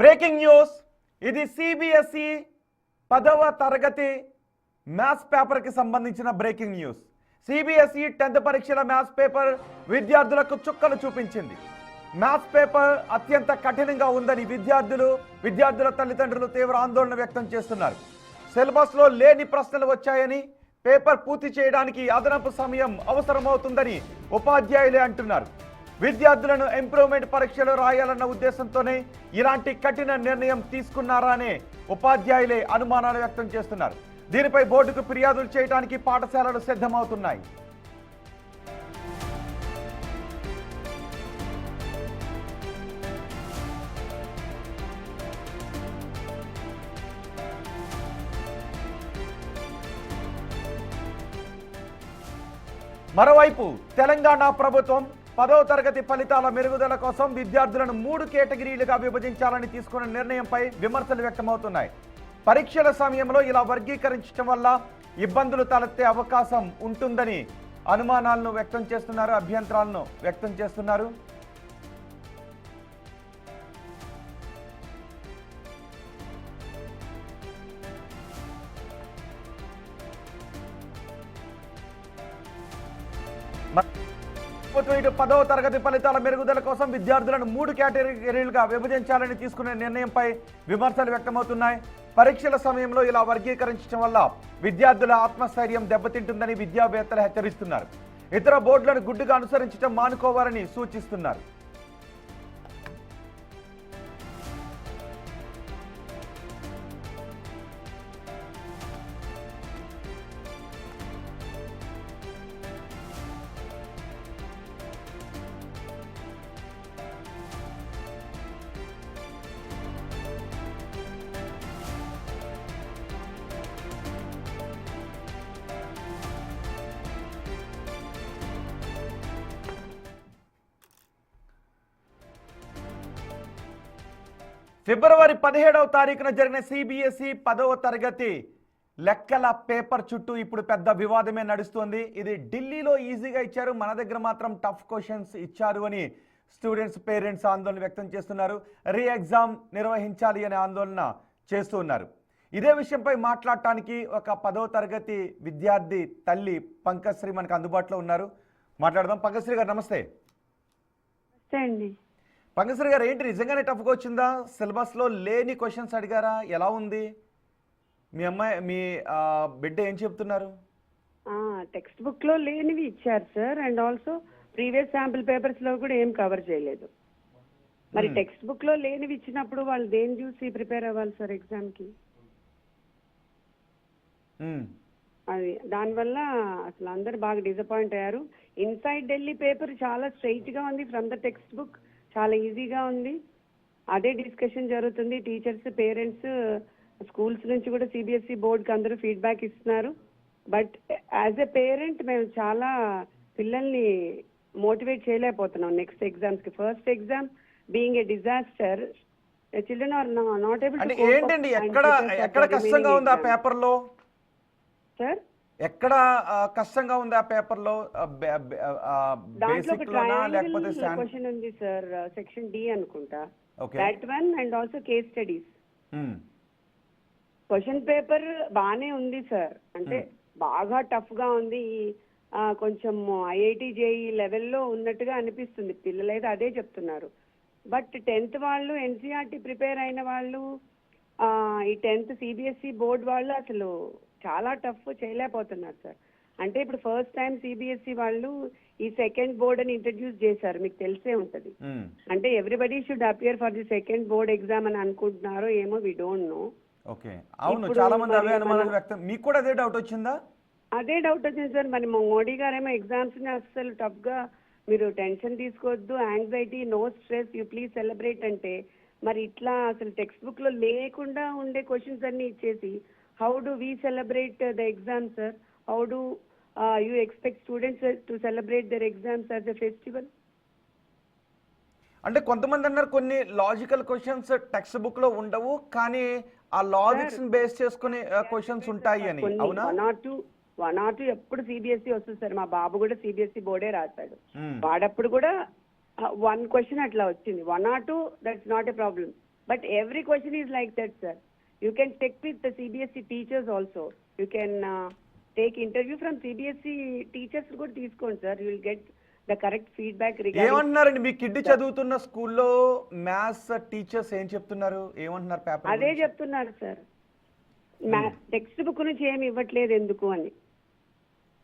Breaking news ఇది CBSE 10వ తరగతి మ్యాథ్స్ పేపర్కి సంబంధించిన బ్రేకింగ్ న్యూస్. సిబిఎస్ఈ 10th పరీక్షల మ్యాథ్స్ పేపర్ విద్యార్థులకు చుక్కలు చూపించింది. మ్యాథ్స్ పేపర్ అత్యంత కఠినంగా ఉందని విద్యార్థుల తల్లిదండ్రులు తీవ్ర ఆందోళన వ్యక్తం చేస్తున్నారు. సిలబస్లో లేని ప్రశ్నలు వచ్చాయని, పేపర్ పూర్తి చేయడానికి అదనపు సమయం అవసరమవుతుందని ఉపాధ్యాయులే అంటున్నారు. విద్యార్థులను ఇంప్రూవ్మెంట్ పరీక్షలు రాయాలన్న ఉద్దేశంతోనే ఇలాంటి కఠిన నిర్ణయం తీసుకున్నారా అనే ఉపాధ్యాయులే అనుమానాలు వ్యక్తం చేస్తున్నారు. దీనిపై బోర్డుకు ఫిర్యాదులు చేయడానికి పాఠశాలలు సిద్ధమవుతున్నాయి. మరోవైపు తెలంగాణ ప్రభుత్వం 10వ తరగతి ఫలితాల మెరుగుదల కోసం విద్యార్థులను 3 కేటగిరీలుగా విభజించాలని తీసుకున్న నిర్ణయంపై విమర్శలు వ్యక్తమవుతున్నాయి. పరీక్షల సమయంలో ఇలా వర్గీకరించడం వల్ల ఇబ్బందులు తలెత్తే అవకాశం ఉంటుందని అనుమానాలను వ్యక్తం చేస్తున్నారు, అభ్యంతరాలను వ్యక్తం చేస్తున్నారు. ఇటు 10వ తరగతి ఫలితాల మెరుగుదల కోసం విద్యార్థులను 3 కేటగిరీలుగా విభజించాలని తీసుకునే నిర్ణయంపై విమర్శలు వ్యక్తమవుతున్నాయి. పరీక్షల సమయంలో ఇలా వర్గీకరించడం వల్ల విద్యార్థుల ఆత్మస్థైర్యం దెబ్బతింటుందని విద్యావేత్తలు హెచ్చరిస్తున్నారు. ఇతర బోర్డులను గుడ్డుగా అనుసరించడం మానుకోవాలని సూచిస్తున్నారు. ఫిబ్రవరి 17వ తారీఖున జరిగిన సిబిఎస్ఈ 10వ తరగతి లెక్కల పేపర్ చుట్టూ ఇప్పుడు పెద్ద వివాదమే నడుస్తోంది. ఇది ఢిల్లీలో ఈజీగా ఇచ్చారు, మన దగ్గర మాత్రం టఫ్ క్వశ్చన్స్ ఇచ్చారు అని స్టూడెంట్స్, పేరెంట్స్ ఆందోళన వ్యక్తం చేస్తున్నారు. రీ ఎగ్జామ్ నిర్వహించాలి అనే ఆందోళన చేస్తున్నారు. ఇదే విషయంపై మాట్లాడటానికి ఒక 10వ తరగతి విద్యార్థి తల్లి పంకశ్రీ మనకు అందుబాటులో ఉన్నారు. మాట్లాడదాం. పంకశ్రీ గారు నమస్తే. పంకశ్రీ గారు, ఏంటి నిజంగానే టఫ్గా వచ్చిందా? సిలబస్లో లేని క్వశ్చన్స్ అడిగారా? ఎలా ఉంది? మీ బిడ్డ ఏం చెప్తున్నారు? టెక్స్ట్ బుక్ లో లేనివి ఇచ్చారు sir, and also previous sample papers లో కూడా ఏం కవర్ చేయలేదు. మరి టెక్స్ట్ బుక్ లో లేనివి ఇచ్చినప్పుడు వాళ్ళు దేని చూసి ప్రిపేర్ అవ్వాలి సార్ ఎగ్జామ్ కి? అది దానివల్ల అసలు అందరు బాగా డిసప్పాయింట్ అయ్యారు. ఇన్సైడ్ ఢిల్లీ పేపర్ చాలా స్ట్రైట్ గా ఉంది, ఫ్రమ్ ద టెక్స్ట్ బుక్ చాలా ఈజీగా ఉంది. అదే డిస్కషన్ జరుగుతుంది. టీచర్స్, పేరెంట్స్, స్కూల్స్ నుంచి కూడా సిబిఎస్ఈ బోర్డుకి అందరూ ఫీడ్బ్యాక్ ఇస్తున్నారు. బట్ యాజ్ ఎ పేరెంట్ మేము చాలా పిల్లల్ని మోటివేట్ చేయలేకపోతున్నాం నెక్స్ట్ ఎగ్జామ్స్ కి. First exam being a disaster, children are not able to cope. ఏంటండి ఎక్కడ కష్టంగా ఉంది ఆ పేపర్ లో సార్? ఎక్కడ కష్టంగా ఉంది ఆ పేపర్ లో? దాంట్లో ఒక ట్రయాంగిల్ క్వశ్చన్ ఉంది సార్, సెక్షన్ డి అనుకుంటా, that one, and also case studies. Question paper బానే ఉంది సార్, అంటే బాగా టఫ్ గా ఉంది. కొంచెం ఐఐటి జేఈ లెవెల్లో ఉన్నట్టుగా అనిపిస్తుంది, పిల్లలైతే అదే చెప్తున్నారు. బట్ 10th వాళ్ళు, ఎన్సీఆర్టీ ప్రిపేర్ అయిన వాళ్ళు, ఈ 10th సిబిఎస్ఈ బోర్డు వాళ్ళు అసలు చాలా టఫ్ చేయలేకపోతున్నారు సార్. అంటే ఇప్పుడు ఫస్ట్ టైం సిబిఎస్ఈ వాళ్ళు ఈ సెకండ్ బోర్డ్ అని ఇంట్రడ్యూస్ చేశారు, మీకు తెలిసే ఉంటది. అంటే everybody should appear for the second board exam అని అనుకుంటున్నారో ఏమో, వి డోంట్ నో. మీకు కూడా అదే డౌట్ వచ్చిందా? అదే డౌట్ వచ్చింది సార్. మరి మోడీ గారేమో ఎగ్జామ్స్ ని అసలు టఫ్ గా, మీరు టెన్షన్ తీసుకోవద్దు, anxiety, no stress, you please celebrate అంటే, మరి ఇట్లా అసలు టెక్స్ట్ బుక్ లో లేకుండా ఉండే క్వశ్చన్స్ అన్ని ఇచ్చేసి how do we celebrate the exam, sir? How do you expect students to celebrate their exams as a festival? అంటే కొంతమంది అన్నారు కొన్ని లాజికల్ క్వశ్చన్స్ టెక్స్ట్ బుక్ లో ఉండవు, కానీ ఆ లాజిక్స్ బేస్ చేసుకుని క్వశ్చన్స్ ఉంటాయి అని. అవునా? వన్ ఆర్ టూ ఎప్పుడు సిబిఎస్ఈ వస్తుంది సార్. మా బాబు కూడా సిబిఎస్ఈ బోర్డే రాశాడు, వాడప్పుడు కూడా 1 క్వశ్చన్ అట్లా వచ్చింది. 1 or 2 that's not a problem. But every question is like that, sir. You can check with the CBSE teachers also. You can take interview from CBSE teachers కూడా తీసుకోండి sir. You will get the correct feedback regarding. ఏమంటున్నారండి మీ kid చదువుతున్న స్కూల్లో maths teachers ఏం చెప్తున్నారు, ఏమంటున్నారు paper? అదే చెప్తున్నారు సార్, టెక్స్ట్ బుక్ నుంచి ఏమి ఇవ్వట్లేదు ఎందుకు అని.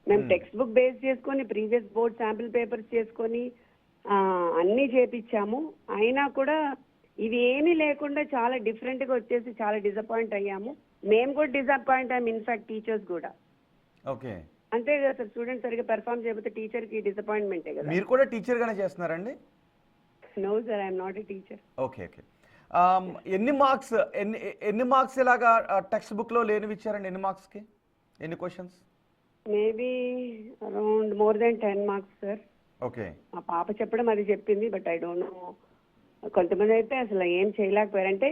మేము టెక్స్ట్ బుక్ బేస్ చేసుకొని ప్రీవియస్ బోర్డ్ శాంపిల్ పేపర్స్ చేసుకొని అన్నీ చేపించాము. అయినా కూడా ఇవి ఏమీ లేకుండా చాలా డిఫరెంట్ గా వచ్చేసి చాలా డిసప్పాయింట్ అయ్యాము. మేము కూడా డిసప్పాయింట్ అయ్యాము, ఇన్ఫాక్ట్ టీచర్స్ కూడా. ఓకే, అంతే కదా సార్, స్టూడెంట్ సరిగ్గా పెర్ఫామ్ చేయకపోతే టీచర్ కి డిసప్పాయింట్మెంటే కదా. మీరు కూడా టీచర్ గానే చేస్తున్నారండి? No sir, I'm not a teacher. Okay okay. ఎన్ని మార్క్స్ ఇలాగా టెక్స్ట్ బుక్ లో లేనివి ఇచ్చారండి? ఎన్ని మార్క్స్ కి, ఎన్ని questions? Maybe around more than 10 marks sir. Okay, మా పాప చెప్పడం అది చెప్పింది, బట్ ఐ డోంట్ నో. కొంతమంది అయితే అసలు ఏం చేయలేకపోయారంటే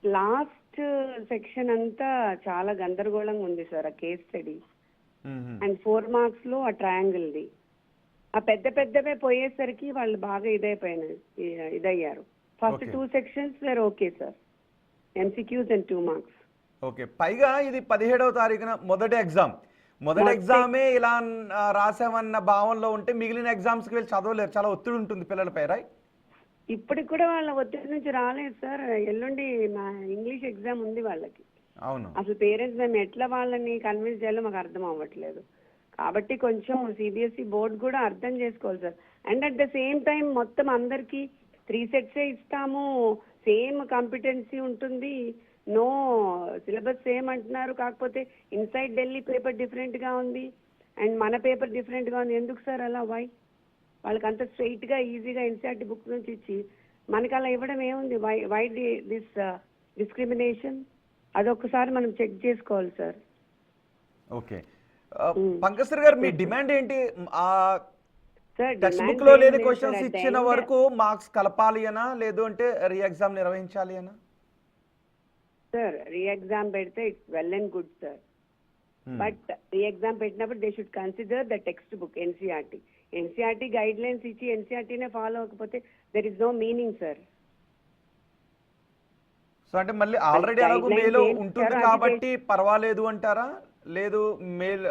లాస్ట్ సెక్షన్ అంతా చాలా గందరగోళంగా ఉంది సార్. ఆ కేస్ స్టడీ అండ్ 4 మార్క్స్ లో ఆ ట్రయాంగిల్ది ఆ పెద్ద పెద్దవే పోయేసరికి వాళ్ళు బాగా ఇదయ్యారు. First 2 sections were okay sir, MCQs and 2 marks. Okay. పైగా ఇది 17వ తారీఖున మొదటి ఎగ్జామే ఇలా రాసామన్న భావంలో ఉంటే మిగిలిన ఎగ్జామ్స్ కి వెళ్ళి చదవలేరు, చాలా ఒత్తిడి ఉంటుంది పిల్లలపై, రైట్? ఇప్పటికి కూడా వాళ్ళ ఒత్తిడి నుంచి రాలేదు సార్. ఎల్లుండి మా ఇంగ్లీష్ ఎగ్జామ్ ఉంది వాళ్ళకి. అవును. అసలు పేరెంట్స్ మేము ఎట్లా వాళ్ళని కన్విన్స్ చేయాలో మాకు అర్థం అవ్వట్లేదు. కాబట్టి కొంచెం సిబిఎస్ఈ బోర్డు కూడా అర్థం చేసుకోవాలి sir. And at the same time మొత్తం అందరికి 3 సెట్సే ఇస్తాము, సేమ్ కాంపిటెన్సీ ఉంటుంది, నో సిలబస్ సేమ్ అంటున్నారు. కాకపోతే ఇన్సైడ్ ఢిల్లీ పేపర్ డిఫరెంట్ గా ఉంది అండ్ మన పేపర్ డిఫరెంట్ గా ఉంది. ఎందుకు సార్ అలా? వై? వాళ్ళకి అంత స్ట్రైట్ గా ఈజీగా ఎన్సీఆర్టీ బుక్ నుంచి ఇచ్చి మనకి అలా ఇవ్వడం ఏముంది? Why this discrimination? అదొకసారి మనం చెక్ చేసుకోవాలి సార్. ఓకే. పంకజ్ గారు, మీ డిమాండ్ ఏంటి? సార్ టెక్స్ట్ బుక్ లో లేని క్వశ్చన్స్ ఇచ్చిన వరకు మార్క్స్ కలపాలి అనా, లేదు అంటే రీ ఎగ్జామ్ నిర్వహించాలి అనా? సార్ రీ ఎగ్జామ్ పెడితే it's well and good sir, but re exam పెట్టినప్పుడు they should consider the textbook NCERT guidelines ఇచ్చి ఎన్సీఆర్టీనే ఫాలో అవ్వకపోతే there is no meaning sir. So అంటే మళ్ళీ ఆల్రెడీ అలాగూ మేలో ఉంటుంది కాబట్టి పర్వాలేదు అంటారా? లేదు మేల్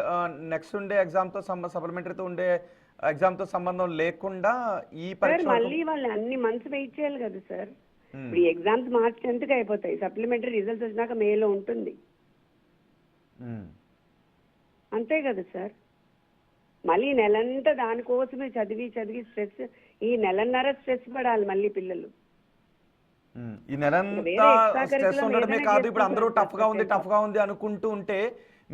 నెక్స్ట్ ఉండే ఎగ్జామ్ తో సప్లిమెంటరీతో ఉండే ఎగ్జామ్ తో సంబంధం లేకుండా ఈ పరీక్ష మళ్ళీ వాళ్ళు అన్ని మంత్స్ వెయిట్ చేయాలి కదా సార్. ఇప్పుడు ఈ ఎగ్జామ్స్ మార్చ్ 10th కి అయిపోతాయి, సప్లిమెంటరీ రిజల్ట్స్ వచ్చినాక మేలో ఉంటుంది. అంతే కదా సార్. మళ్ళీ నెలంతా దానికోసమే చదివి స్ట్రెస్, ఈ నెలన్నర స్ట్రెస్ పడాలి మళ్ళీ పిల్లలు. ఈ నెలంతా స్ట్రెస్ ఉండడమే కాదు, ఇప్పుడు అందరూ టఫ్ గా ఉంది అనుకుంటూ ఉంటే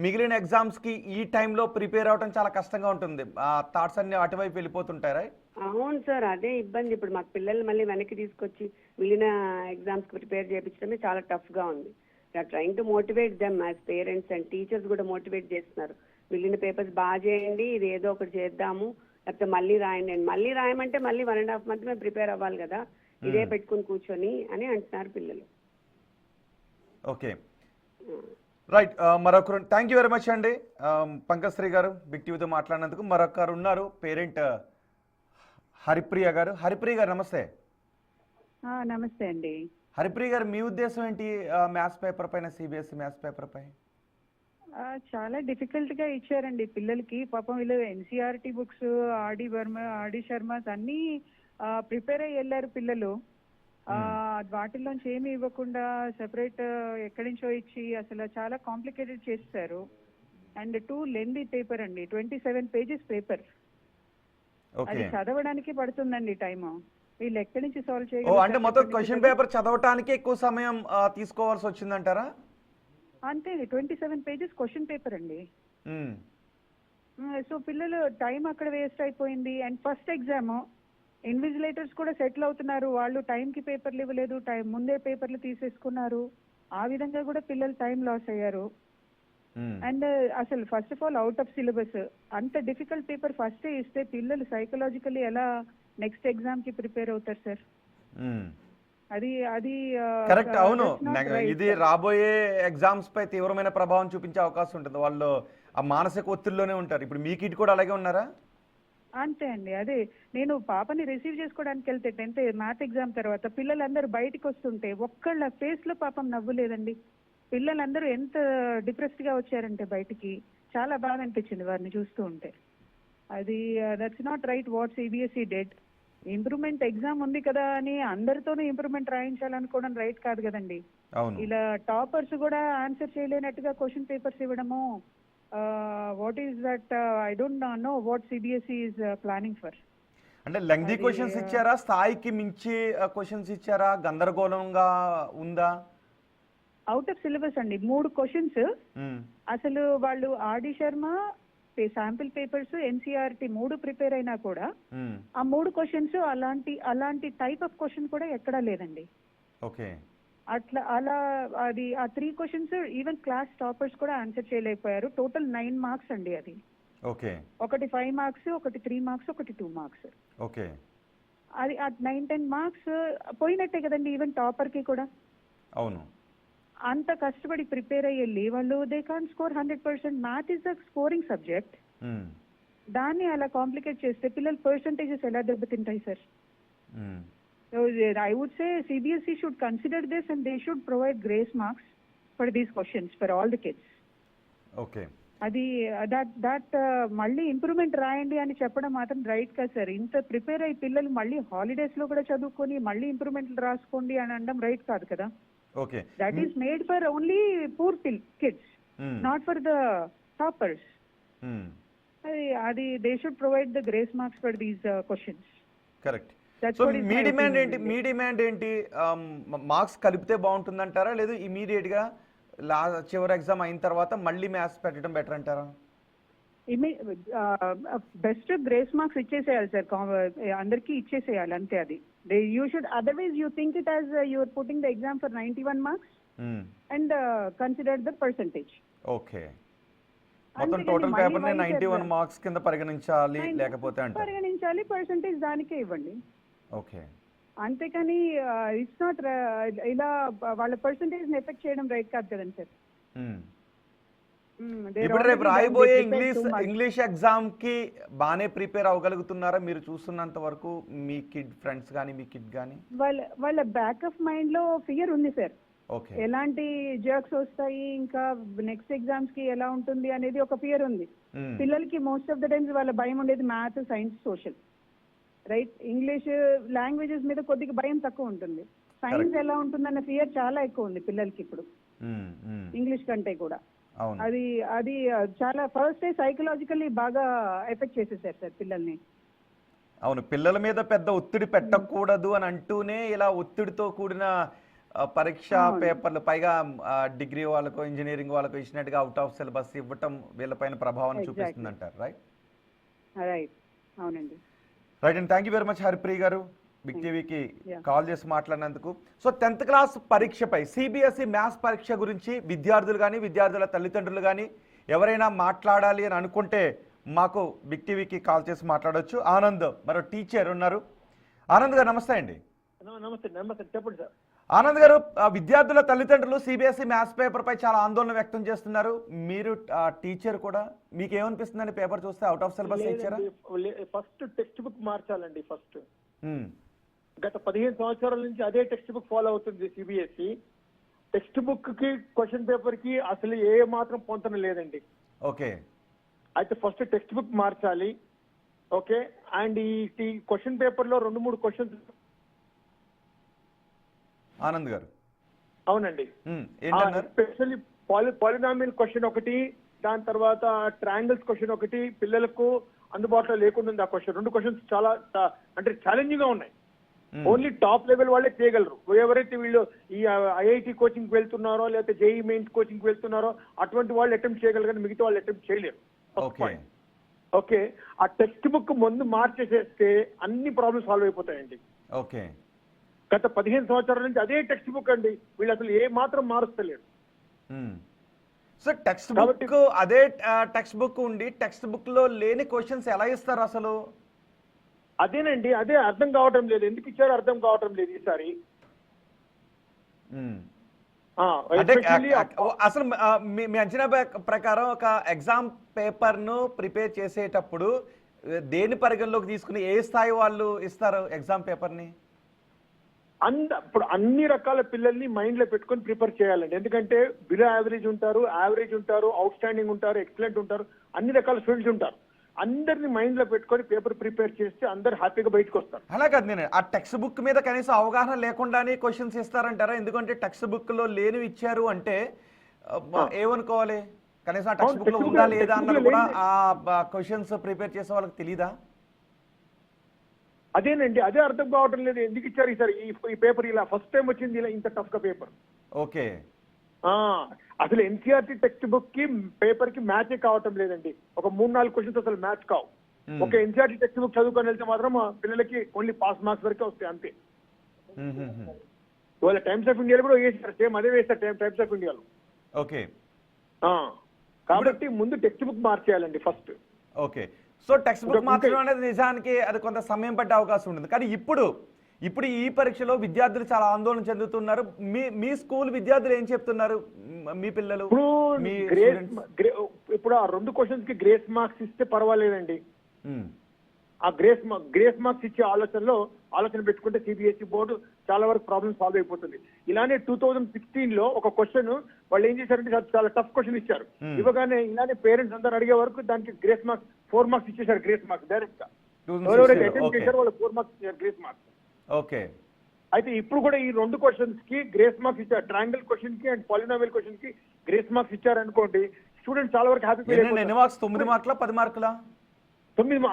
మిగిలిన ఎగ్జామ్స్ కి ఈ టైంలో ప్రిపేర్ అవడం చాలా కష్టంగా ఉంటుంది. ఆ థాట్స్ అన్ని అటువైపు వెళ్ళిపోతుంటారా? అవును సార్, అదే ఇబ్బంది. ఇప్పుడు మాకు పిల్లలు మళ్ళీ వెనక్కి తీసుకొచ్చి మిగిలిన ఎగ్జామ్స్ కి ప్రిపేర్ చేయించడమే చాలా టఫ్ గా ఉంది. Trying to motivate them as parents and teachers కూడా మోటివేట్ చేస్తున్నారు. మిగిలిన పేపర్స్ బాగా చేయండి, ఇది ఏదో ఒకటి చేద్దాము, లేకపోతే మళ్ళీ రాయండి. మళ్ళీ రాయమంటే మళ్ళీ 1.5 months మేము ప్రిపేర్ అవ్వాలి కదా, ఇదే పెట్టుకుని కూర్చొని అని అంటున్నారు పిల్లలు. Okay, right. మరొకరు, థ్యాంక్ యూ వెరీ మచ్ అండి పంకజ్ శ్రీ గారు, బిగ్ టీవీతో మాట్లాడినందుకు. మరొకరు ఉన్నారు, పేరెంట్ హరిప్రియ గారు. హరిప్రియ గారు నమస్తే. నమస్తే అండి. హరిప్రియ గారు, మీ ఉద్దేశం ఏంటి మ్యాథ్స్ పేపర్ పైన, సిబిఎస్ఈ మ్యాథ్స్ పేపర్ పై? చాలా డిఫికల్ట్ గా ఇచ్చారండి పిల్లలకి. పాపం వీళ్ళు ఎన్సీఆర్టీ బుక్స్, ఆర్డి శర్మస్ అన్ని ప్రిపేర్ అయ్యి వెళ్ళారు పిల్లలు. వాటిల్లోంచి ఏమి ఇవ్వకుండా సెపరేట్ ఎక్కడి నుంచో ఇచ్చి అసలు చాలా కాంప్లికేటెడ్ చేస్తారు. అండ్ 2 లెందీ పేపర్ అండి, 27 pages పేపర్. అది చదవడానికి పడుతుందండి టైం. వీళ్ళు ఎక్కడి నుంచి సాల్వ్ చేయగలరు? అంటే మొత్తం క్వశ్చన్ పేపర్ చదవటానికి ఎక్కువ సమయం తీసుకోవాల్సి వచ్చిందంటారా? అంతే, 27 pages క్వశ్చన్ పేపర్ అండి. సో పిల్లలు టైం అక్కడ వేస్ట్ అయిపోయింది. అండ్ ఫస్ట్ ఎగ్జామ్ ఇన్విజిలేటర్స్ కూడా సెటిల్ అవుతున్నారు, వాళ్ళు టైంకి పేపర్లు ఇవ్వలేదు, ముందే పేపర్లు తీసేసుకున్నారు. ఆ విధంగా కూడా పిల్లలు టైం లాస్ అయ్యారు. అండ్ అసలు first of all out of syllabus అంత డిఫికల్ట్ పేపర్ ఫస్ట్ ఇస్తే పిల్లలు సైకలాజికల్లీ ఎలా నెక్స్ట్ ఎగ్జామ్ కి ప్రిపేర్ అవుతారు సార్? అది కరెక్ట్. అవును, ఇది రాబోయే ఎగ్జామ్స్ పై తీవ్రమైన ప్రభావం చూపించే అవకాశం ఉంటుంది. వాళ్ళు ఆ మానసిక ఒత్తిడిలోనే ఉంటారు. ఇప్పుడు మీ కిడ్ కూడా అలాగే ఉన్నారా? అంతే అండి. అదే నేను పాపని రిసీవ్ చేసుకోవడానికి వెళ్తే 10th మ్యాథ్ ఎగ్జామ్ తర్వాత పిల్లలందరూ బయటికి వస్తుంటే ఒక్కళ్ళ ఫేస్ లో పాపం నవ్వు లేదండి. పిల్లలందరూ ఎంత డిప్రెస్డ్ గా వచ్చారంటే బయటికి చాలా బాధ అనిపించింది వారిని చూస్తూ ఉంటే. అది that's not right what CBSE dead. Improvement exam ఉంది కదా అని అందరితోనూ ఇంప్రూవ్మెంట్ రాయించాలనుకోవడం రైట్ కాదు కదండి. అవును. ఇలా టాపర్స్ కూడా ఆన్సర్ చేయలేనట్టుగా క్వశ్చన్ పేపర్స్ ఇవ్వడము, what is that, I don't know what CBSE is planning for. అంటే లెంగ్దీ క్వశ్చన్స్ ఇచ్చారా, స్థాయికి మించి క్వశ్చన్స్ ఇచ్చారా, గందరగోళంగా ఉందా? అవుట్ ఆఫ్ సిలబస్ అండి. 3 క్వశ్చన్స్ అసలు వాళ్ళు RD Sharma sample papers NCERT 3 prepare అయినా కూడా ఆ 3 క్వశ్చన్స్ అలాంటి టైప్ ఆఫ్ క్వశ్చన్ కూడా ఎక్కడా లేదండి. ఓకే. అలా అది ఆ 3 క్వశ్చన్స్ ఈవెన్ క్లాస్ టాపర్స్ కూడా ఆన్సర్ చేయలేకపోయారు. టోటల్ 9 మార్క్స్ అండి అది. ఓకే. ఒకటి 5 మార్క్స్, ఒకటి 3 మార్క్స్, ఒకటి 2 మార్క్స్. ఓకే. అది 9-10 మార్క్స్ పోయినట్టే కదండి ఈవెన్ టాపర్ కి కూడా. అవును. అంత కష్టపడి ప్రిపేర్ అయ్యి వాళ్ళు they can score 100%. Math is the scoring subject. దాన్ని అలా కాంప్లికేట్ చేస్తే పిల్లల పర్సంటేజెస్ ఎలా దెబ్బతింటాయి sir? I would say CBSE should consider this and they should provide grace marks for these questions for all the kids. Okay. అది that మళ్ళీ improvement రాయండి అని చెప్పడం మాత్రం రైట్ కదా సార్. ఇంత ప్రిపేర్ అయ్యి పిల్లలు మళ్ళీ హాలిడేస్ లో కూడా చదువుకొని మళ్ళీ ఇంప్రూవ్మెంట్లు రాసుకోండి అని అనడం రైట్ కాదు కదా. Okay. That is made for only poor kids, not for the toppers. అది they should provide the grace marks for these questions. Correct. So మీ డిమాండ్ ఏంటి? మార్క్స్ కలిపితే బాగుంటుందంటారా, లేదు ఇమీడియట్ గా చివరి ఎగ్జామ్ అయిన తర్వాత మళ్ళీ మ్యాథ్స్ పెట్టడం బెటర్ అంటారా? బెస్ట్ గ్రేస్ మార్క్స్ ఇచ్చేసేయాలి సార్, అందరికీ ఇచ్చేసేయాలి అంతే. అది you should, otherwise you think it as you are putting the exam for 91 marks and consider the percentage. Okay. మొత్తం టోటల్ పేపర్ ని 91 మార్క్స్ కింద పరిగణించాలి, లేకపోతే అంటే పరిగణించాలి, పర్సంటేజ్ దానికే ఇవ్వండి. ఓకే. అంతేకాని ఇట్స్ నాట్ ఇలా వాళ్ళ పర్సంటేజ్ ఎఫెక్ట్ చేయడం రైట్ కాదు కదండి సార్. ఇప్పుడు రేపు రాయబోయే ఇంగ్లీష్ ఎగ్జామ్ కి బానే ప్రిపేర్ అవ్వగలుగుతున్నారా మీరు చూస్తున్నంత వరకు? మీ కిడ్ ఫ్రెండ్స్ కానీ మీ కిడ్ కానీ వాళ్ళ బ్యాక్ ఆఫ్ మైండ్ లో ఫియర్ ఉంది సార్. ఓకే. ఎలాంటి జర్క్స్ వస్తాయి, ఇంకా నెక్స్ట్ ఎగ్జామ్స్ కి ఎలా ఉంటుంది అనేది ఒక ఫియర్ ఉంది పిల్లలకి. మోస్ట్ ఆఫ్ ద టైమ్స్ వాళ్ళ భయం ఉండేది math, science, social, right. English languages మీద కొద్దిగా భయం తక్కువ ఉంటుంది. సైన్స్ ఎలా ఉంటుందన్న ఫియర్ చాలా ఎక్కువ ఉంది పిల్లలకి ఇప్పుడు ఇంగ్లీష్ కంటే కూడా. అది చాలా ఫస్ట్ సైకలాజికల్లీ బాగా ఎఫెక్ట్ చేసేసారు సార్ పిల్లల్ని. అవును. పిల్లల మీద పెద్ద ఒత్తిడి పెట్టకూడదు అని అంటూనే ఇలా ఒత్తిడితో కూడిన పరీక్ష పేపర్లు, పైగా డిగ్రీ వాళ్ళకు ఇంజనీరింగ్ వాళ్ళకు ఇచ్చినట్టుగా అవుట్ ఆఫ్ సిలబస్ ఇవ్వటం వీళ్ళపైన ప్రభావం చూపిస్తుంది అంటారు, రైట్? రైట్, అవునండి. Right and thank you very much Haripriya గారు, బిగ్ టీవీకి కాల్ చేసి మాట్లాడినందుకు. సో 10th క్లాస్ పరీక్షపై, సిబిఎస్ఈ మ్యాథ్స్ పరీక్ష గురించి విద్యార్థులు కానీ విద్యార్థుల తల్లిదండ్రులు కానీ ఎవరైనా మాట్లాడాలి అని అనుకుంటే మాకు బిగ్ టీవీకి కాల్ చేసి మాట్లాడవచ్చు. ఆనంద్ మరో టీచర్ ఉన్నారు. ఆనంద్ గారు నమస్తే అండి. నమస్తే. నమస్తే, చెప్పండి సార్. ఆనంద్ గారు, విద్యార్థుల తల్లిదండ్రులు సిబిఎస్ఈ మ్యాథ్స్ పేపర్ పై చాలా ఆందోళన వ్యక్తం చేస్తున్నారు. మీరు టీచర్ కూడా, మీకు ఏమనిపిస్తుందండి పేపర్ చూస్తే? అవుట్ ఆఫ్ సిలబస్ ఇచ్చారా? ఫస్ట్ టెక్స్ట్ బుక్ మార్చాలండి. ఫస్ట్ గత 15 సంవత్సరాల నుంచి అదే టెక్స్ట్ బుక్ ఫాలో అవుతుంది సిబిఎస్ఈ. టెక్స్ట్ బుక్ కి క్వశ్చన్ పేపర్ కి అసలు ఏ మాత్రం పొంతన లేదండి. ఓకే. అయితే ఫస్ట్ టెక్స్ట్ బుక్ మార్చాలి. ఓకే. అండ్ ఈ క్వశ్చన్ పేపర్ లో 2-3 క్వశ్చన్స్. ఆనంద్ గారు. అవునండి. ఎస్పెషల్లీ పాలినామియల్ క్వశ్చన్ ఒకటి, దాని తర్వాత ట్రయాంగిల్స్ క్వశ్చన్ ఒకటి పిల్లలకు అందుబాటులో లేకుండా ఉంది. ఆ క్వశ్చన్ 2 క్వశ్చన్స్ చాలా అంటే ఛాలెంజింగ్ గా ఉన్నాయి. ఓన్లీ టాప్ లెవెల్ వాళ్ళే చేయగలరు. ఎవరైతే వీళ్ళు ఈ ఐఐటి కోచింగ్ వెళ్తున్నారో లేకపోతే జేఈ మెయిన్స్ కోచింగ్ వెళ్తున్నారో అటువంటి వాళ్ళు అటెంప్ట్ చేయగలరు, కానీ మిగతా వాళ్ళు అటెంప్ట్ చేయలేరు. ఓకే. ఆ టెక్స్ట్ బుక్ ముందు మార్చేసేస్తే అన్ని ప్రాబ్లమ్స్ సాల్వ్ అయిపోతాయండి. ఓకే. గత 15 సంవత్సరాల నుంచి అదే టెక్స్ట్ బుక్ అండి. వీళ్ళు అసలు ఏ మాత్రం మారుస్తలేరు. సో టెక్స్ట్ బుక్, అదే టెక్స్ట్ బుక్ ఉండి టెక్స్ట్ బుక్ లో లేని క్వశ్చన్స్ ఎలా ఇస్తారు అసలు? అదేనండి, అదే అర్థం కావటం లేదు. ఎందుకు ఇచ్చారో అర్థం కావటం లేదు ఈసారి. అసలు మీ అంచనా ప్రకారం ఒక ఎగ్జామ్ పేపర్ ను ప్రిపేర్ చేసేటప్పుడు దేని పరిగణలోకి తీసుకుని ఏ స్థాయి వాళ్ళు ఇస్తారు ఎగ్జామ్ పేపర్ని? ఇప్పుడు అన్ని రకాల పిల్లల్ని మైండ్ లో పెట్టుకొని ప్రిపేర్ చేయాలండి. ఎందుకంటే బిలో యావరేజ్ ఉంటారు, యావరేజ్ ఉంటారు, అవుట్ స్టాండింగ్ ఉంటారు, ఎక్సలెంట్ ఉంటారు, అన్ని రకాల ఫీల్డ్స్ ఉంటారు. అందరిని మైండ్ లో పెట్టుకొని పేపర్ ప్రిపేర్ చేస్తే అందరు హ్యాపీగా బయటకు వస్తారు. అలా కాదు, నేను ఆ టెక్స్ట్ బుక్ మీద కనీసం అవగాహన లేకుండానే క్వశ్చన్స్ ఇస్తారంటారా? ఎందుకంటే టెక్స్ట్ బుక్ లో లేనివి ఇచ్చారు అంటే ఏమనుకోవాలి? కనీసం ఆ టెక్స్ట్ బుక్ లో ఉందా లేదా అన్నది కూడా ఆ క్వశ్చన్స్ ప్రిపేర్ చేసే వాళ్ళకి తెలీదా? అదేనండి, అదే అర్థం కావటం లేదు. ఎందుకు ఇచ్చారు ఈసారి ఈ పేపర్ ఇలా ఫస్ట్ టైం వచ్చింది ఇలా ఇంత టఫ్ గా పేపర్? ఓకే, అసలు ఎన్సీఆర్టీ టెక్స్ట్ బుక్ కి పేపర్ కి మ్యాచే కావటం లేదండి. ఒక 3-4 క్వశ్చన్స్ అసలు మ్యాచ్ కావు. ఒక ఎన్సీఆర్టీ టెక్స్ట్ బుక్ చదువుకొని వెళ్తే మాత్రం పిల్లలకి ఓన్లీ పాస్ మార్క్స్ వరకే వస్తాయి అంతే. వాళ్ళ టైమ్స్ ఆఫ్ ఇండియాలో కూడా వేస్తారు, సేమ్ అదే వేస్తారు టైమ్స్ ఆఫ్ ఇండియాలో. ఓకే, కాబట్టి ముందు టెక్స్ట్ బుక్ మార్చేయాలండి first. Okay. So textbook మార్చడం అనేది నిజానికి అది కొంత సమయం పట్టే అవకాశం ఉంటుంది. కానీ ఇప్పుడు ఈ పరీక్షలో విద్యార్థులు చాలా ఆందోళన చెందుతున్నారు. మీ స్కూల్ విద్యార్థులు ఏం చెప్తున్నారు? మీ పిల్లలు ఇప్పుడు ఆ 2 క్వశ్చన్స్ కి గ్రేస్ మార్క్స్ ఇస్తే పర్వాలేదండి. ఆ గ్రేస్ మార్క్స్ ఇచ్చే ఆలోచన పెట్టుకుంటే సిబిఎస్ఈ బోర్డు చాలా వరకు ప్రాబ్లమ్ సాల్వ్ అయిపోతుంది. ఇలానే 2016 లో ఒక క్వశ్చన్ వాళ్ళు ఏం చేశారంటే చాలా టఫ్ క్వశ్చన్ ఇచ్చారు. ఇవ్వగానే ఇలానే పేరెంట్స్ అందరూ అడిగే వరకు దానికి గ్రేస్ మార్క్స్ 4 మార్క్స్ ఇచ్చేసారు. గ్రేస్ మార్క్స్ డైరెక్ట్ గా ఎవరెవరైతే అటెంప్ట్ చేశారో వాళ్ళు 4 మార్క్స్ ఇచ్చారు గ్రేస్ మార్క్స్. ఓకే, అయితే ఇప్పుడు కూడా ఈ 2 క్వశ్చన్స్ కి గ్రేస్ మార్క్స్ ఇచ్చారు. ట్రయాంగిల్ క్వశ్చన్ కి అండ్ పాలినామియల్ క్వశ్చన్ కి గ్రేస్ మార్క్స్ ఇచ్చారు అనుకోండి, స్టూడెంట్స్ చాలా వరకు హ్యాపీ ఫీల్ అయిపోతారు. ఎన్ని మార్క్స్? 9 మార్కులా 10 మార్కులా? 9.